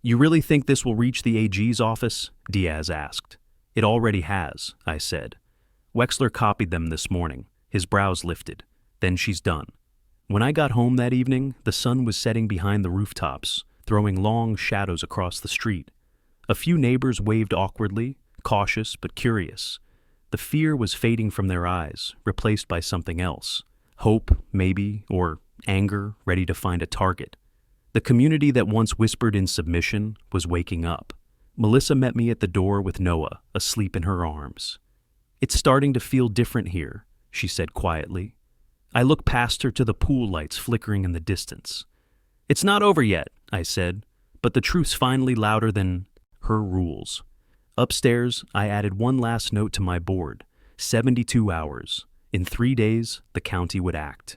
Speaker 1: You really think this will reach the AG's office? Diaz asked. It already has, I said. Wexler copied them this morning. His brows lifted. Then she's done. When I got home that evening, the sun was setting behind the rooftops, throwing long shadows across the street. A few neighbors waved awkwardly, cautious but curious. The fear was fading from their eyes, replaced by something else. Hope, maybe, or anger, ready to find a target. The community that once whispered in submission was waking up. Melissa met me at the door with Noah, asleep in her arms. It's starting to feel different here, she said quietly. I looked past her to the pool lights flickering in the distance. It's not over yet, I said, but the truth's finally louder than her rules. Upstairs, I added one last note to my board. 72 hours. In 3 days, the county would act.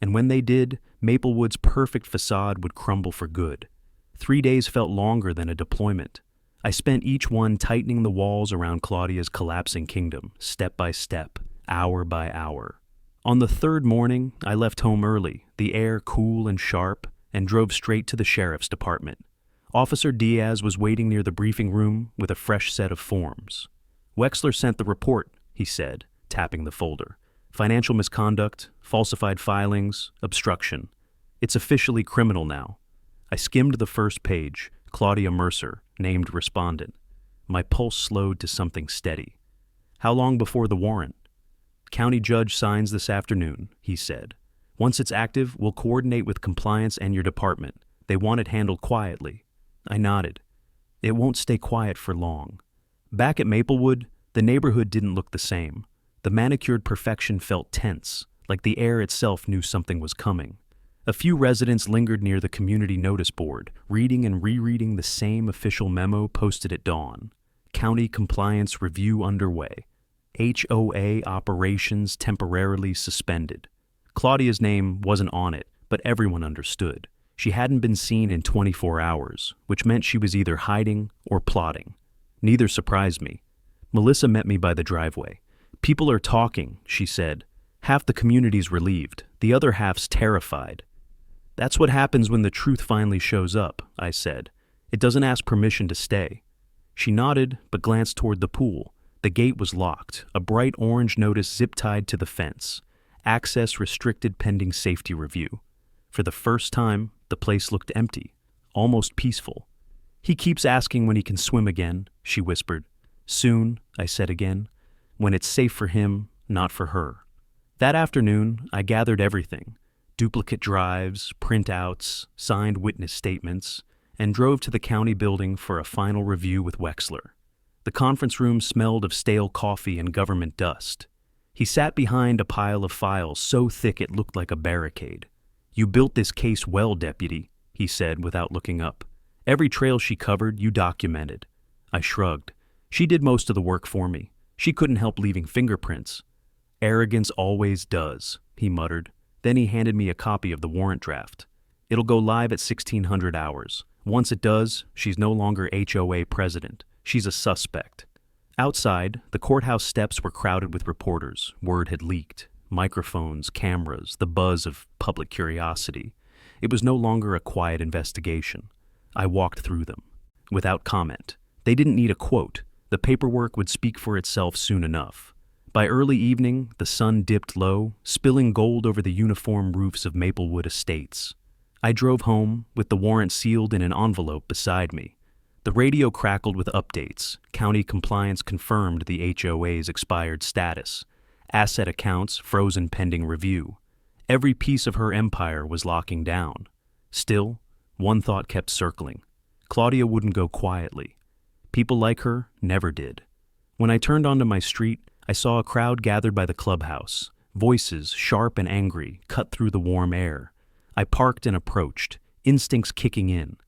Speaker 1: And when they did, Maplewood's perfect facade would crumble for good. 3 days felt longer than a deployment. I spent each one tightening the walls around Claudia's collapsing kingdom, step by step, hour by hour. On the 3rd morning, I left home early, the air cool and sharp, and drove straight to the sheriff's department. Officer Diaz was waiting near the briefing room with a fresh set of forms. Wexler sent the report, he said, tapping the folder. Financial misconduct, falsified filings, obstruction. It's officially criminal now. I skimmed the first page, Claudia Mercer, named respondent. My pulse slowed to something steady. How long before the warrant? County judge signs this afternoon, he said. Once it's active, we'll coordinate with compliance and your department. They want it handled quietly. I nodded. It won't stay quiet for long. Back at Maplewood, the neighborhood didn't look the same. The manicured perfection felt tense, like the air itself knew something was coming. A few residents lingered near the community notice board, reading and rereading the same official memo posted at dawn. County compliance review underway. HOA operations temporarily suspended. Claudia's name wasn't on it, but everyone understood. She hadn't been seen in 24 hours, which meant she was either hiding or plotting. Neither surprised me. Melissa met me by the driveway. "People are talking," she said. "Half the community's relieved, the other half's terrified." "That's what happens when the truth finally shows up," I said. "It doesn't ask permission to stay." She nodded, but glanced toward the pool. The gate was locked, a bright orange notice zip-tied to the fence. Access restricted pending safety review. For the first time, the place looked empty, almost peaceful. "He keeps asking when he can swim again," she whispered. "Soon," I said again, "when it's safe for him, not for her." That afternoon, I gathered everything: duplicate drives, printouts, signed witness statements, and drove to the county building for a final review with Wexler. The conference room smelled of stale coffee and government dust. He sat behind a pile of files so thick it looked like a barricade. "You built this case well, Deputy," he said without looking up. "Every trail she covered, you documented." I shrugged. "She did most of the work for me. She couldn't help leaving fingerprints." "Arrogance always does," he muttered. Then he handed me a copy of the warrant draft. "It'll go live at 1600 hours. Once it does, she's no longer HOA president. She's a suspect." Outside, the courthouse steps were crowded with reporters. Word had leaked. Microphones, cameras, the buzz of public curiosity. It was no longer a quiet investigation. I walked through them. Without comment. They didn't need a quote. The paperwork would speak for itself soon enough. By early evening, the sun dipped low, spilling gold over the uniform roofs of Maplewood Estates. I drove home, with the warrant sealed in an envelope beside me. The radio crackled with updates. County compliance confirmed the HOA's expired status. Asset accounts frozen pending review. Every piece of her empire was locking down. Still, one thought kept circling. Claudia wouldn't go quietly. People like her never did. When I turned onto my street, I saw a crowd gathered by the clubhouse. Voices, sharp and angry, cut through the warm air. I parked and approached, instincts kicking in.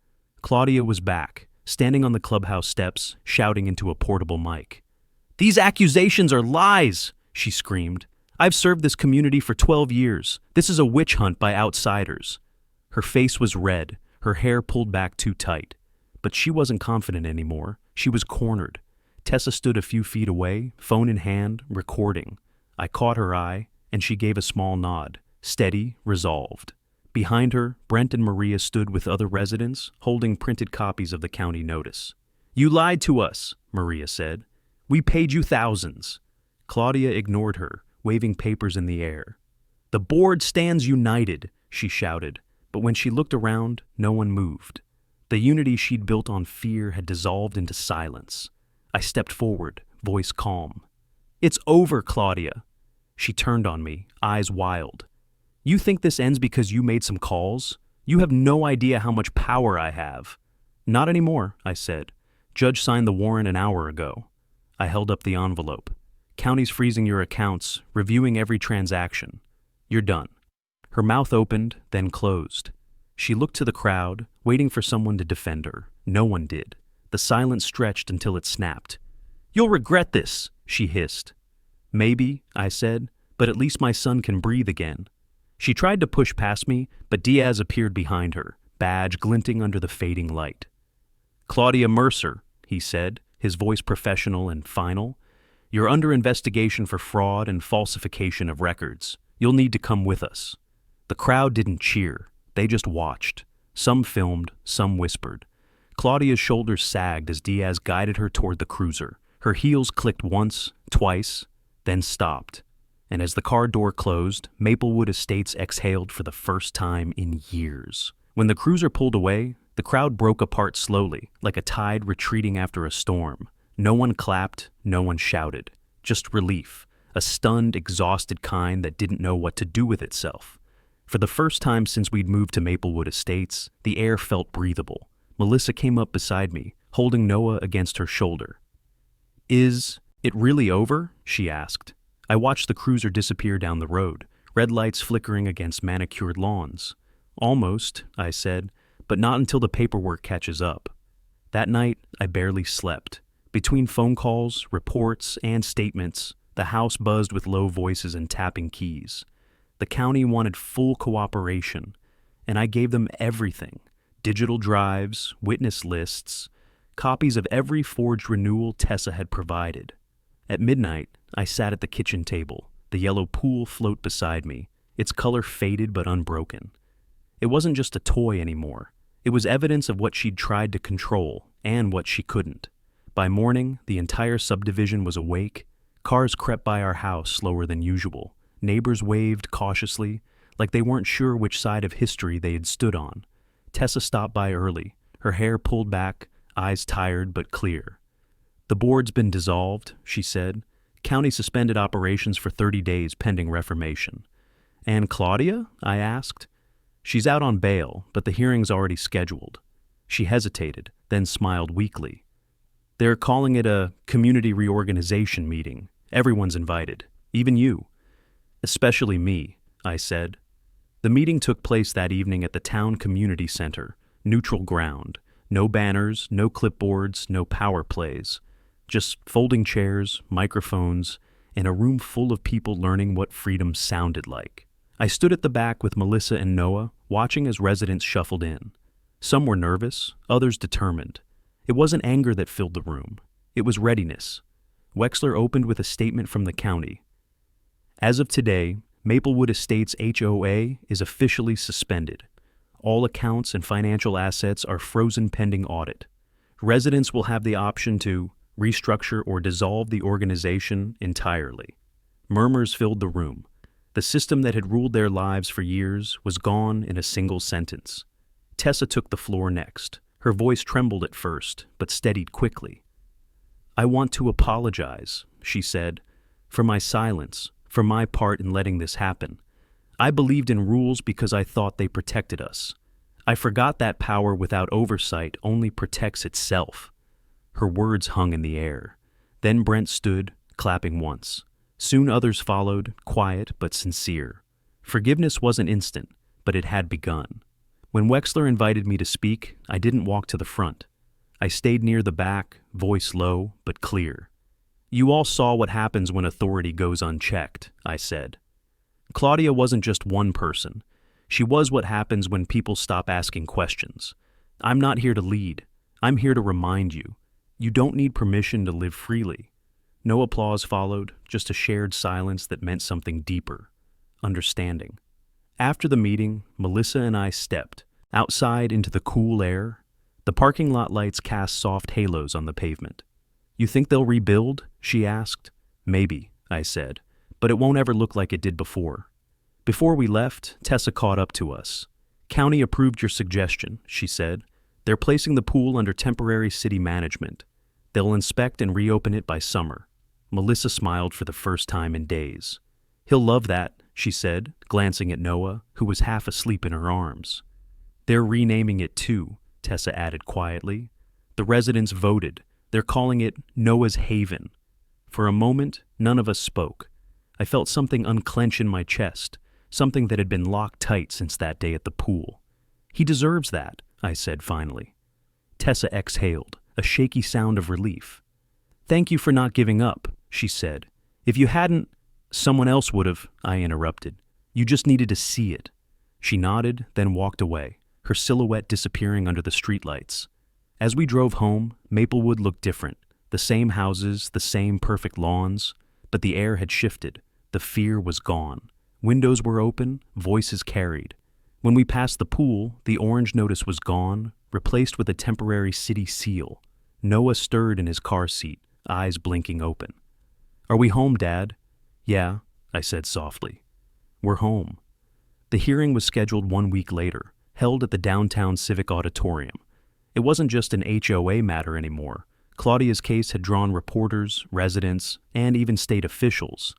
Speaker 1: Claudia was back, standing on the clubhouse steps, shouting into a portable mic. "These accusations are lies!" she screamed. "I've served this community for 12 years. This is a witch hunt by outsiders." Her face was red, her hair pulled back too tight. But she wasn't confident anymore. She was cornered. Tessa stood a few feet away, phone in hand, recording. I caught her eye, and she gave a small nod, steady, resolved. Behind her, Brent and Maria stood with other residents, holding printed copies of the county notice. "You lied to us," Maria said. "We paid you thousands." Claudia ignored her, waving papers in the air. "The board stands united," she shouted, but when she looked around, no one moved. The unity she'd built on fear had dissolved into silence. I stepped forward, voice calm. "It's over, Claudia." She turned on me, eyes wild. "You think this ends because you made some calls? You have no idea how much power I have." "Not anymore," I said. "Judge signed the warrant an hour ago." I held up the envelope. "County's freezing your accounts, reviewing every transaction. You're done." Her mouth opened, then closed. She looked to the crowd, waiting for someone to defend her. No one did. The silence stretched until it snapped. "You'll regret this," she hissed. "Maybe," I said, "but at least my son can breathe again." She tried to push past me, but Diaz appeared behind her, badge glinting under the fading light. "Claudia Mercer," he said, his voice professional and final. "You're under investigation for fraud and falsification of records. You'll need to come with us." The crowd didn't cheer. They just watched. Some filmed, some whispered. Claudia's shoulders sagged as Diaz guided her toward the cruiser. Her heels clicked once, twice, then stopped. And as the car door closed, Maplewood Estates exhaled for the first time in years. When the cruiser pulled away, the crowd broke apart slowly, like a tide retreating after a storm. No one clapped, no one shouted. Just relief, a stunned, exhausted kind that didn't know what to do with itself. For the first time since we'd moved to Maplewood Estates, the air felt breathable. Melissa came up beside me, holding Noah against her shoulder. "Is it really over?" she asked. I watched the cruiser disappear down the road, red lights flickering against manicured lawns. "Almost," I said, "but not until the paperwork catches up." That night, I barely slept. Between phone calls, reports, and statements, the house buzzed with low voices and tapping keys. The county wanted full cooperation, and I gave them everything: digital drives, witness lists, copies of every forged renewal Tessa had provided. At midnight, I sat at the kitchen table, the yellow pool float beside me, its color faded but unbroken. It wasn't just a toy anymore. It was evidence of what she'd tried to control and what she couldn't. By morning, the entire subdivision was awake. Cars crept by our house slower than usual. Neighbors waved cautiously, like they weren't sure which side of history they had stood on. Tessa stopped by early, her hair pulled back, eyes tired but clear. "The board's been dissolved," she said. "County suspended operations for 30 days pending reformation." "And Claudia?" I asked. "She's out on bail, but the hearing's already scheduled." She hesitated, then smiled weakly. "They're calling it a community reorganization meeting. Everyone's invited, even you." "Especially me," I said. The meeting took place that evening at the town community center, neutral ground. No banners, no clipboards, no power plays. Just folding chairs, microphones, and a room full of people learning what freedom sounded like. I stood at the back with Melissa and Noah, watching as residents shuffled in. Some were nervous, others determined. It wasn't anger that filled the room. It was readiness. Wexler opened with a statement from the county. "As of today, Maplewood Estates HOA is officially suspended. All accounts and financial assets are frozen pending audit. Residents will have the option to restructure or dissolve the organization entirely." Murmurs filled the room. The system that had ruled their lives for years was gone in a single sentence. Tessa took the floor next. Her voice trembled at first, but steadied quickly. "I want to apologize," she said, "for my silence, for my part in letting this happen. I believed in rules because I thought they protected us. I forgot that power without oversight only protects itself." Her words hung in the air. Then Brent stood, clapping once. Soon others followed, quiet but sincere. Forgiveness wasn't instant, but it had begun. When Wexler invited me to speak, I didn't walk to the front. I stayed near the back, voice low but clear. "You all saw what happens when authority goes unchecked," I said. Claudia wasn't just one person. She was what happens when people stop asking questions. I'm not here to lead. I'm here to remind you. You don't need permission to live freely. No applause followed, just a shared silence that meant something deeper. Understanding. After the meeting, Melissa and I stepped outside into the cool air. The parking lot lights cast soft halos on the pavement. "You think they'll rebuild?" she asked. "Maybe," I said, "but it won't ever look like it did before." Before we left, Tessa caught up to us. "County approved your suggestion," she said. "They're placing the pool under temporary city management. They'll inspect and reopen it by summer." Melissa smiled for the first time in days. "He'll love that," she said, glancing at Noah, who was half asleep in her arms. "They're renaming it too," Tessa added quietly. "The residents voted. They're calling it Noah's Haven." For a moment, none of us spoke. I felt something unclench in my chest, something that had been locked tight since that day at the pool. "He deserves that," I said finally. Tessa exhaled, a shaky sound of relief. "Thank you for not giving up," she said. "If you hadn't, someone else would have," I interrupted. "You just needed to see it." She nodded, then walked away, her silhouette disappearing under the streetlights. As we drove home, Maplewood looked different. The same houses, the same perfect lawns, but the air had shifted. The fear was gone. Windows were open, voices carried. When we passed the pool, the orange notice was gone, replaced with a temporary city seal. Noah stirred in his car seat, eyes blinking open. "Are we home, Dad?" "Yeah," I said softly. "We're home." The hearing was scheduled 1 week later, held at the downtown Civic Auditorium. It wasn't just an HOA matter anymore. Claudia's case had drawn reporters, residents, and even state officials.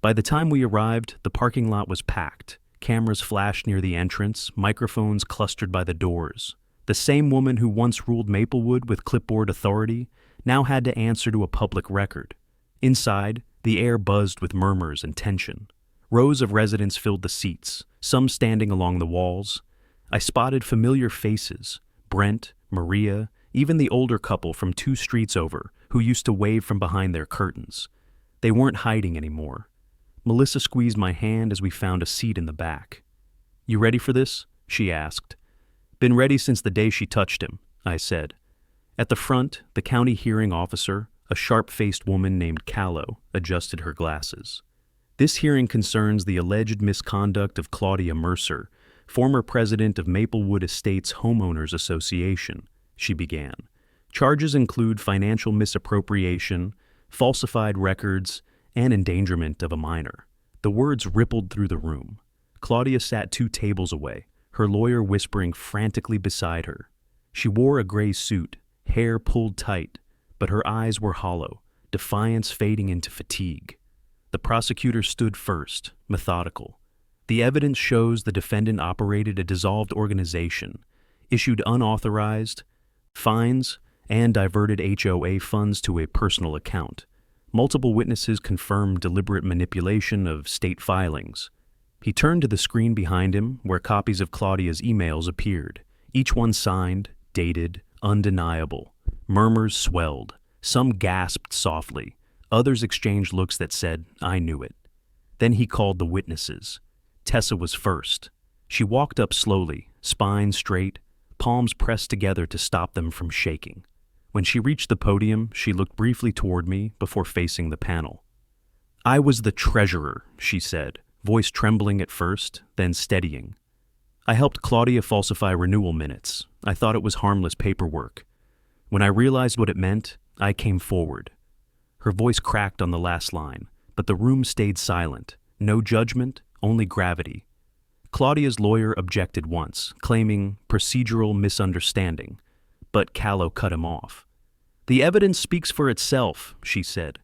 Speaker 1: By the time we arrived, the parking lot was packed. cameras flashed near the entrance, microphones clustered by the doors. The same woman who once ruled Maplewood with clipboard authority now had to answer to a public record. Inside, the air buzzed with murmurs and tension. Rows of residents filled the seats, some standing along the walls. I spotted familiar faces: Brent, Maria, even the older couple from 2 streets over who used to wave from behind their curtains. They weren't hiding anymore. Melissa squeezed my hand as we found a seat in the back. "You ready for this?" she asked. "Been ready since the day she touched him," I said. At the front, the county hearing officer, a sharp-faced woman named Callow, adjusted her glasses. "This hearing concerns the alleged misconduct of Claudia Mercer, former president of Maplewood Estates Homeowners Association," she began. "Charges include financial misappropriation, falsified records, and endangerment of a minor." The words rippled through the room. Claudia sat 2 tables away, her lawyer whispering frantically beside her. She wore a gray suit, hair pulled tight, but her eyes were hollow, defiance fading into fatigue. The prosecutor stood first, methodical. "The evidence shows the defendant operated a dissolved organization, issued unauthorized fines, and diverted HOA funds to a personal account. Multiple witnesses confirmed deliberate manipulation of state filings." He turned to the screen behind him, where copies of Claudia's emails appeared, each one signed, dated, undeniable. Murmurs swelled. Some gasped softly. Others exchanged looks that said, "I knew it." Then he called the witnesses. Tessa was first. She walked up slowly, spine straight, palms pressed together to stop them from shaking. When she reached the podium, she looked briefly toward me before facing the panel. "I was the treasurer," she said, voice trembling at first, then steadying. "I helped Claudia falsify renewal minutes. I thought it was harmless paperwork. When I realized what it meant, I came forward." Her voice cracked on the last line, but the room stayed silent. No judgment, only gravity. Claudia's lawyer objected once, claiming procedural misunderstanding, but Callow cut him off. "The evidence speaks for itself," she said.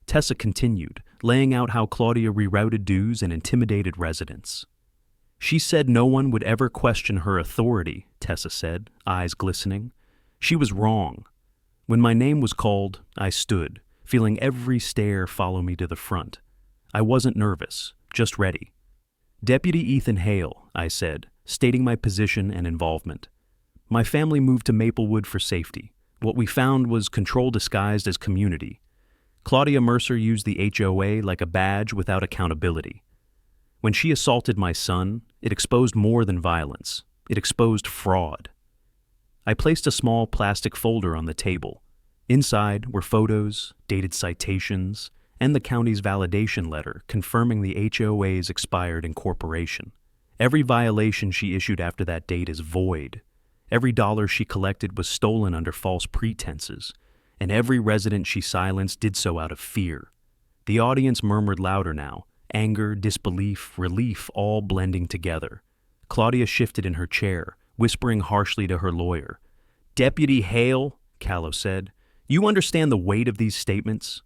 Speaker 1: Tessa continued, laying out how Claudia rerouted dues and intimidated residents. "She said no one would ever question her authority," Tessa said, eyes glistening. "She was wrong. When my name was called, I stood, feeling every stare follow me to the front. I wasn't nervous, just ready. 'Deputy Ethan Hale,' I said, stating my position and involvement. 'My family moved to Maplewood for safety. What we found was control disguised as community. Claudia Mercer used the HOA like a badge without accountability. When she assaulted my son, it exposed more than violence. It exposed fraud.' I placed a small plastic folder on the table. Inside were photos, dated citations, and the county's validation letter confirming the HOA's expired incorporation. Every violation she issued after that date is void. Every dollar she collected was stolen under false pretenses, and every resident she silenced did so out of fear." The audience murmured louder now, anger, disbelief, relief all blending together. Claudia shifted in her chair, whispering harshly to her lawyer. "Deputy Hale," Callow said, "you understand the weight of these statements?"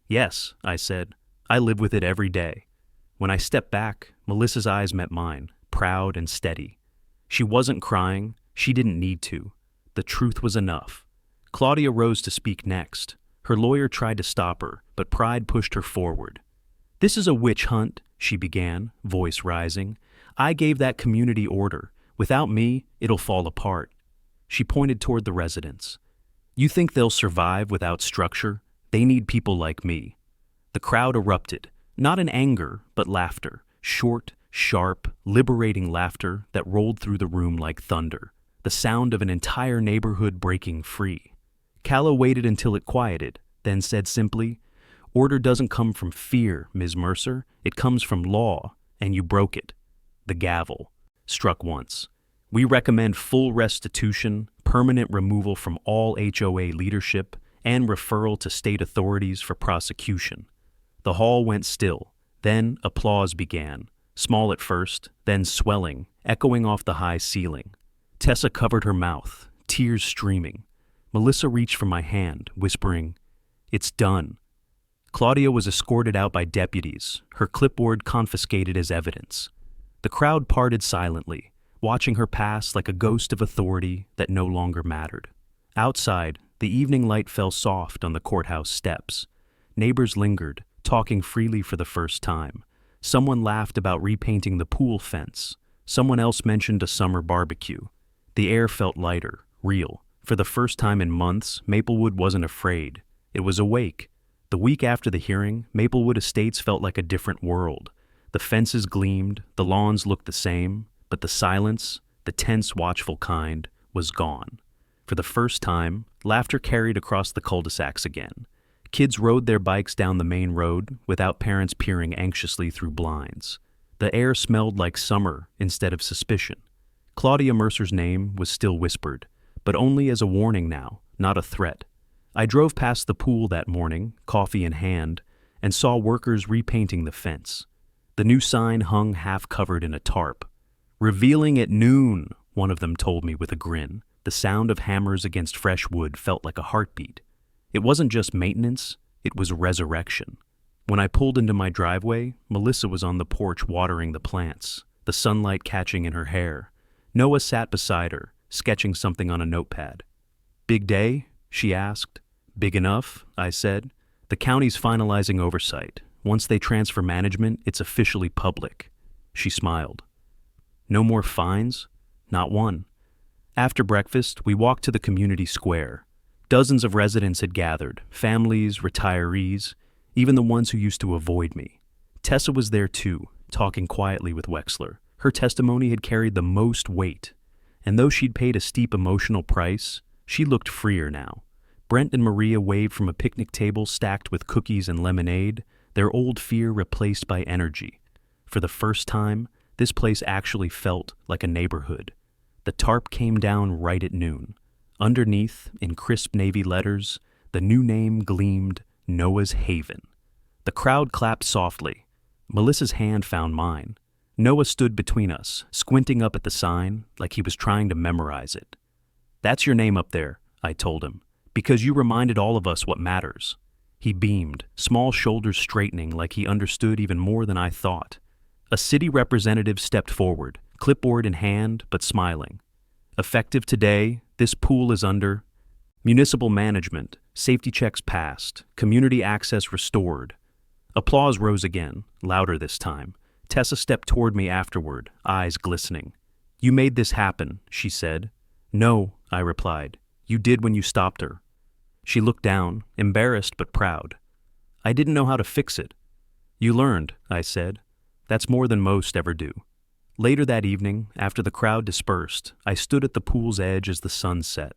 Speaker 1: "Yes," I said. "I live with it every day." When I stepped back, Melissa's eyes met mine, proud and steady. She wasn't crying. She didn't need to. The truth was enough. Claudia rose to speak next. Her lawyer tried to stop her, but pride pushed her forward. "This is a witch hunt," she began, voice rising. "I gave that community order. Without me, it'll fall apart." She pointed toward the residents. "You think they'll survive without structure? They need people like me." The crowd erupted, not in anger, but laughter, short, sharp, liberating laughter that rolled through the room like thunder, the sound of an entire neighborhood breaking free. Callow waited until it quieted, then said simply, "Order doesn't come from fear, Ms. Mercer. It comes from law, and you broke it." The gavel struck once. "We recommend full restitution, permanent removal from all HOA leadership, and referral to state authorities for prosecution." The hall went still. Then applause began, small at first, then swelling, echoing off the high ceiling. Tessa covered her mouth, tears streaming. Melissa reached for my hand, whispering, "It's done." Claudia was escorted out by deputies, her clipboard confiscated as evidence. The crowd parted silently, watching her pass like a ghost of authority that no longer mattered. Outside, the evening light fell soft on the courthouse steps. Neighbors lingered, talking freely for the first time. Someone laughed about repainting the pool fence. Someone else mentioned a summer barbecue. The air felt lighter, real. For the first time in months, Maplewood wasn't afraid. It was awake. The week after the hearing, Maplewood Estates felt like a different world. The fences gleamed, the lawns looked the same, but the silence, the tense, watchful kind, was gone. For the first time, laughter carried across the cul-de-sacs again. Kids rode their bikes down the main road without parents peering anxiously through blinds. The air smelled like summer instead of suspicion. Claudia Mercer's name was still whispered, but only as a warning now, not a threat. I drove past the pool that morning, coffee in hand, and saw workers repainting the fence. The new sign hung half-covered in a tarp. "Revealing at noon," one of them told me with a grin. The sound of hammers against fresh wood felt like a heartbeat. It wasn't just maintenance, it was resurrection. When I pulled into my driveway, Melissa was on the porch watering the plants, the sunlight catching in her hair. Noah sat beside her, sketching something on a notepad. "Big day?" she asked. "Big enough," I said. "The county's finalizing oversight. Once they transfer management, it's officially public." She smiled. "No more fines?" "Not one." After breakfast, we walked to the community square. Dozens of residents had gathered, families, retirees, even the ones who used to avoid me. Tessa was there too, talking quietly with Wexler. Her testimony had carried the most weight, and though she'd paid a steep emotional price, she looked freer now. Brent and Maria waved from a picnic table stacked with cookies and lemonade, their old fear replaced by energy. For the first time, this place actually felt like a neighborhood. The tarp came down right at noon. Underneath, in crisp navy letters, the new name gleamed, Noah's Haven. The crowd clapped softly. Melissa's hand found mine. Noah stood between us, squinting up at the sign like he was trying to memorize it. "That's your name up there," I told him, "because you reminded all of us what matters." He beamed, small shoulders straightening like he understood even more than I thought. A city representative stepped forward, clipboard in hand, but smiling. "Effective today, this pool is under municipal management, safety checks passed, community access restored." Applause rose again, louder this time. Tessa stepped toward me afterward, eyes glistening. "You made this happen," she said. "No," I replied. "You did when you stopped her." She looked down, embarrassed but proud. "I didn't know how to fix it." "You learned," I said. "That's more than most ever do." Later that evening, after the crowd dispersed, I stood at the pool's edge as the sun set.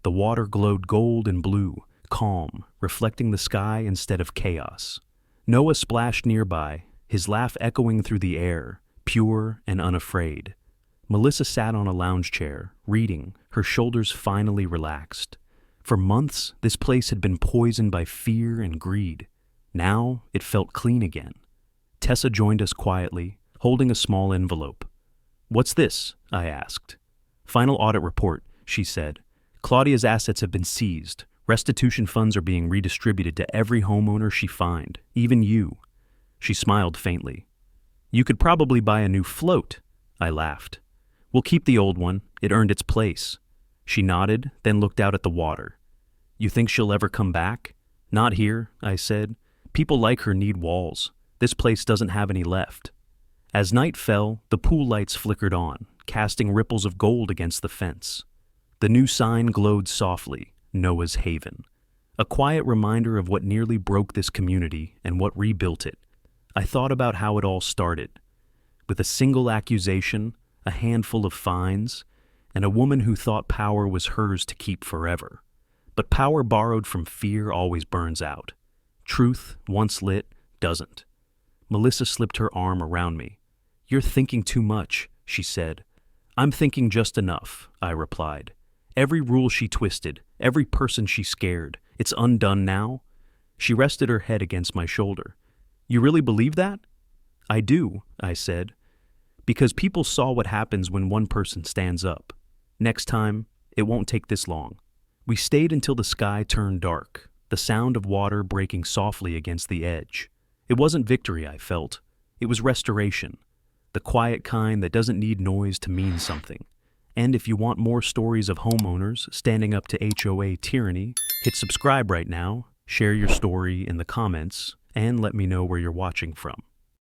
Speaker 1: The water glowed gold and blue, calm, reflecting the sky instead of chaos. Noah splashed nearby, his laugh echoing through the air, pure and unafraid. Melissa sat on a lounge chair, reading, her shoulders finally relaxed. For months, this place had been poisoned by fear and greed. Now, it felt clean again. Tessa joined us quietly, holding a small envelope. "What's this?" I asked. "Final audit report," she said. "Claudia's assets have been seized. Restitution funds are being redistributed to every homeowner she finds, even you." She smiled faintly. "You could probably buy a new float," I laughed. "We'll keep the old one. It earned its place." She nodded, then looked out at the water. "You think she'll ever come back?" "Not here," I said. "People like her need walls. This place doesn't have any left." As night fell, the pool lights flickered on, casting ripples of gold against the fence. The new sign glowed softly, Noah's Haven. A quiet reminder of what nearly broke this community and what rebuilt it. I thought about how it all started. With a single accusation, a handful of fines, and a woman who thought power was hers to keep forever. But power borrowed from fear always burns out. Truth, once lit, doesn't. Melissa slipped her arm around me. "You're thinking too much," she said. "I'm thinking just enough," I replied. Every rule she twisted, every person she scared, it's undone now. She rested her head against my shoulder. "You really believe that?" "I do," I said. "Because people saw what happens when one person stands up. Next time, it won't take this long." We stayed until the sky turned dark, the sound of water breaking softly against the edge. It wasn't victory I felt. It was restoration. the quiet kind that doesn't need noise to mean something. And if you want more stories of homeowners standing up to HOA tyranny, hit subscribe right now, share your story in the comments, and let me know where you're watching from.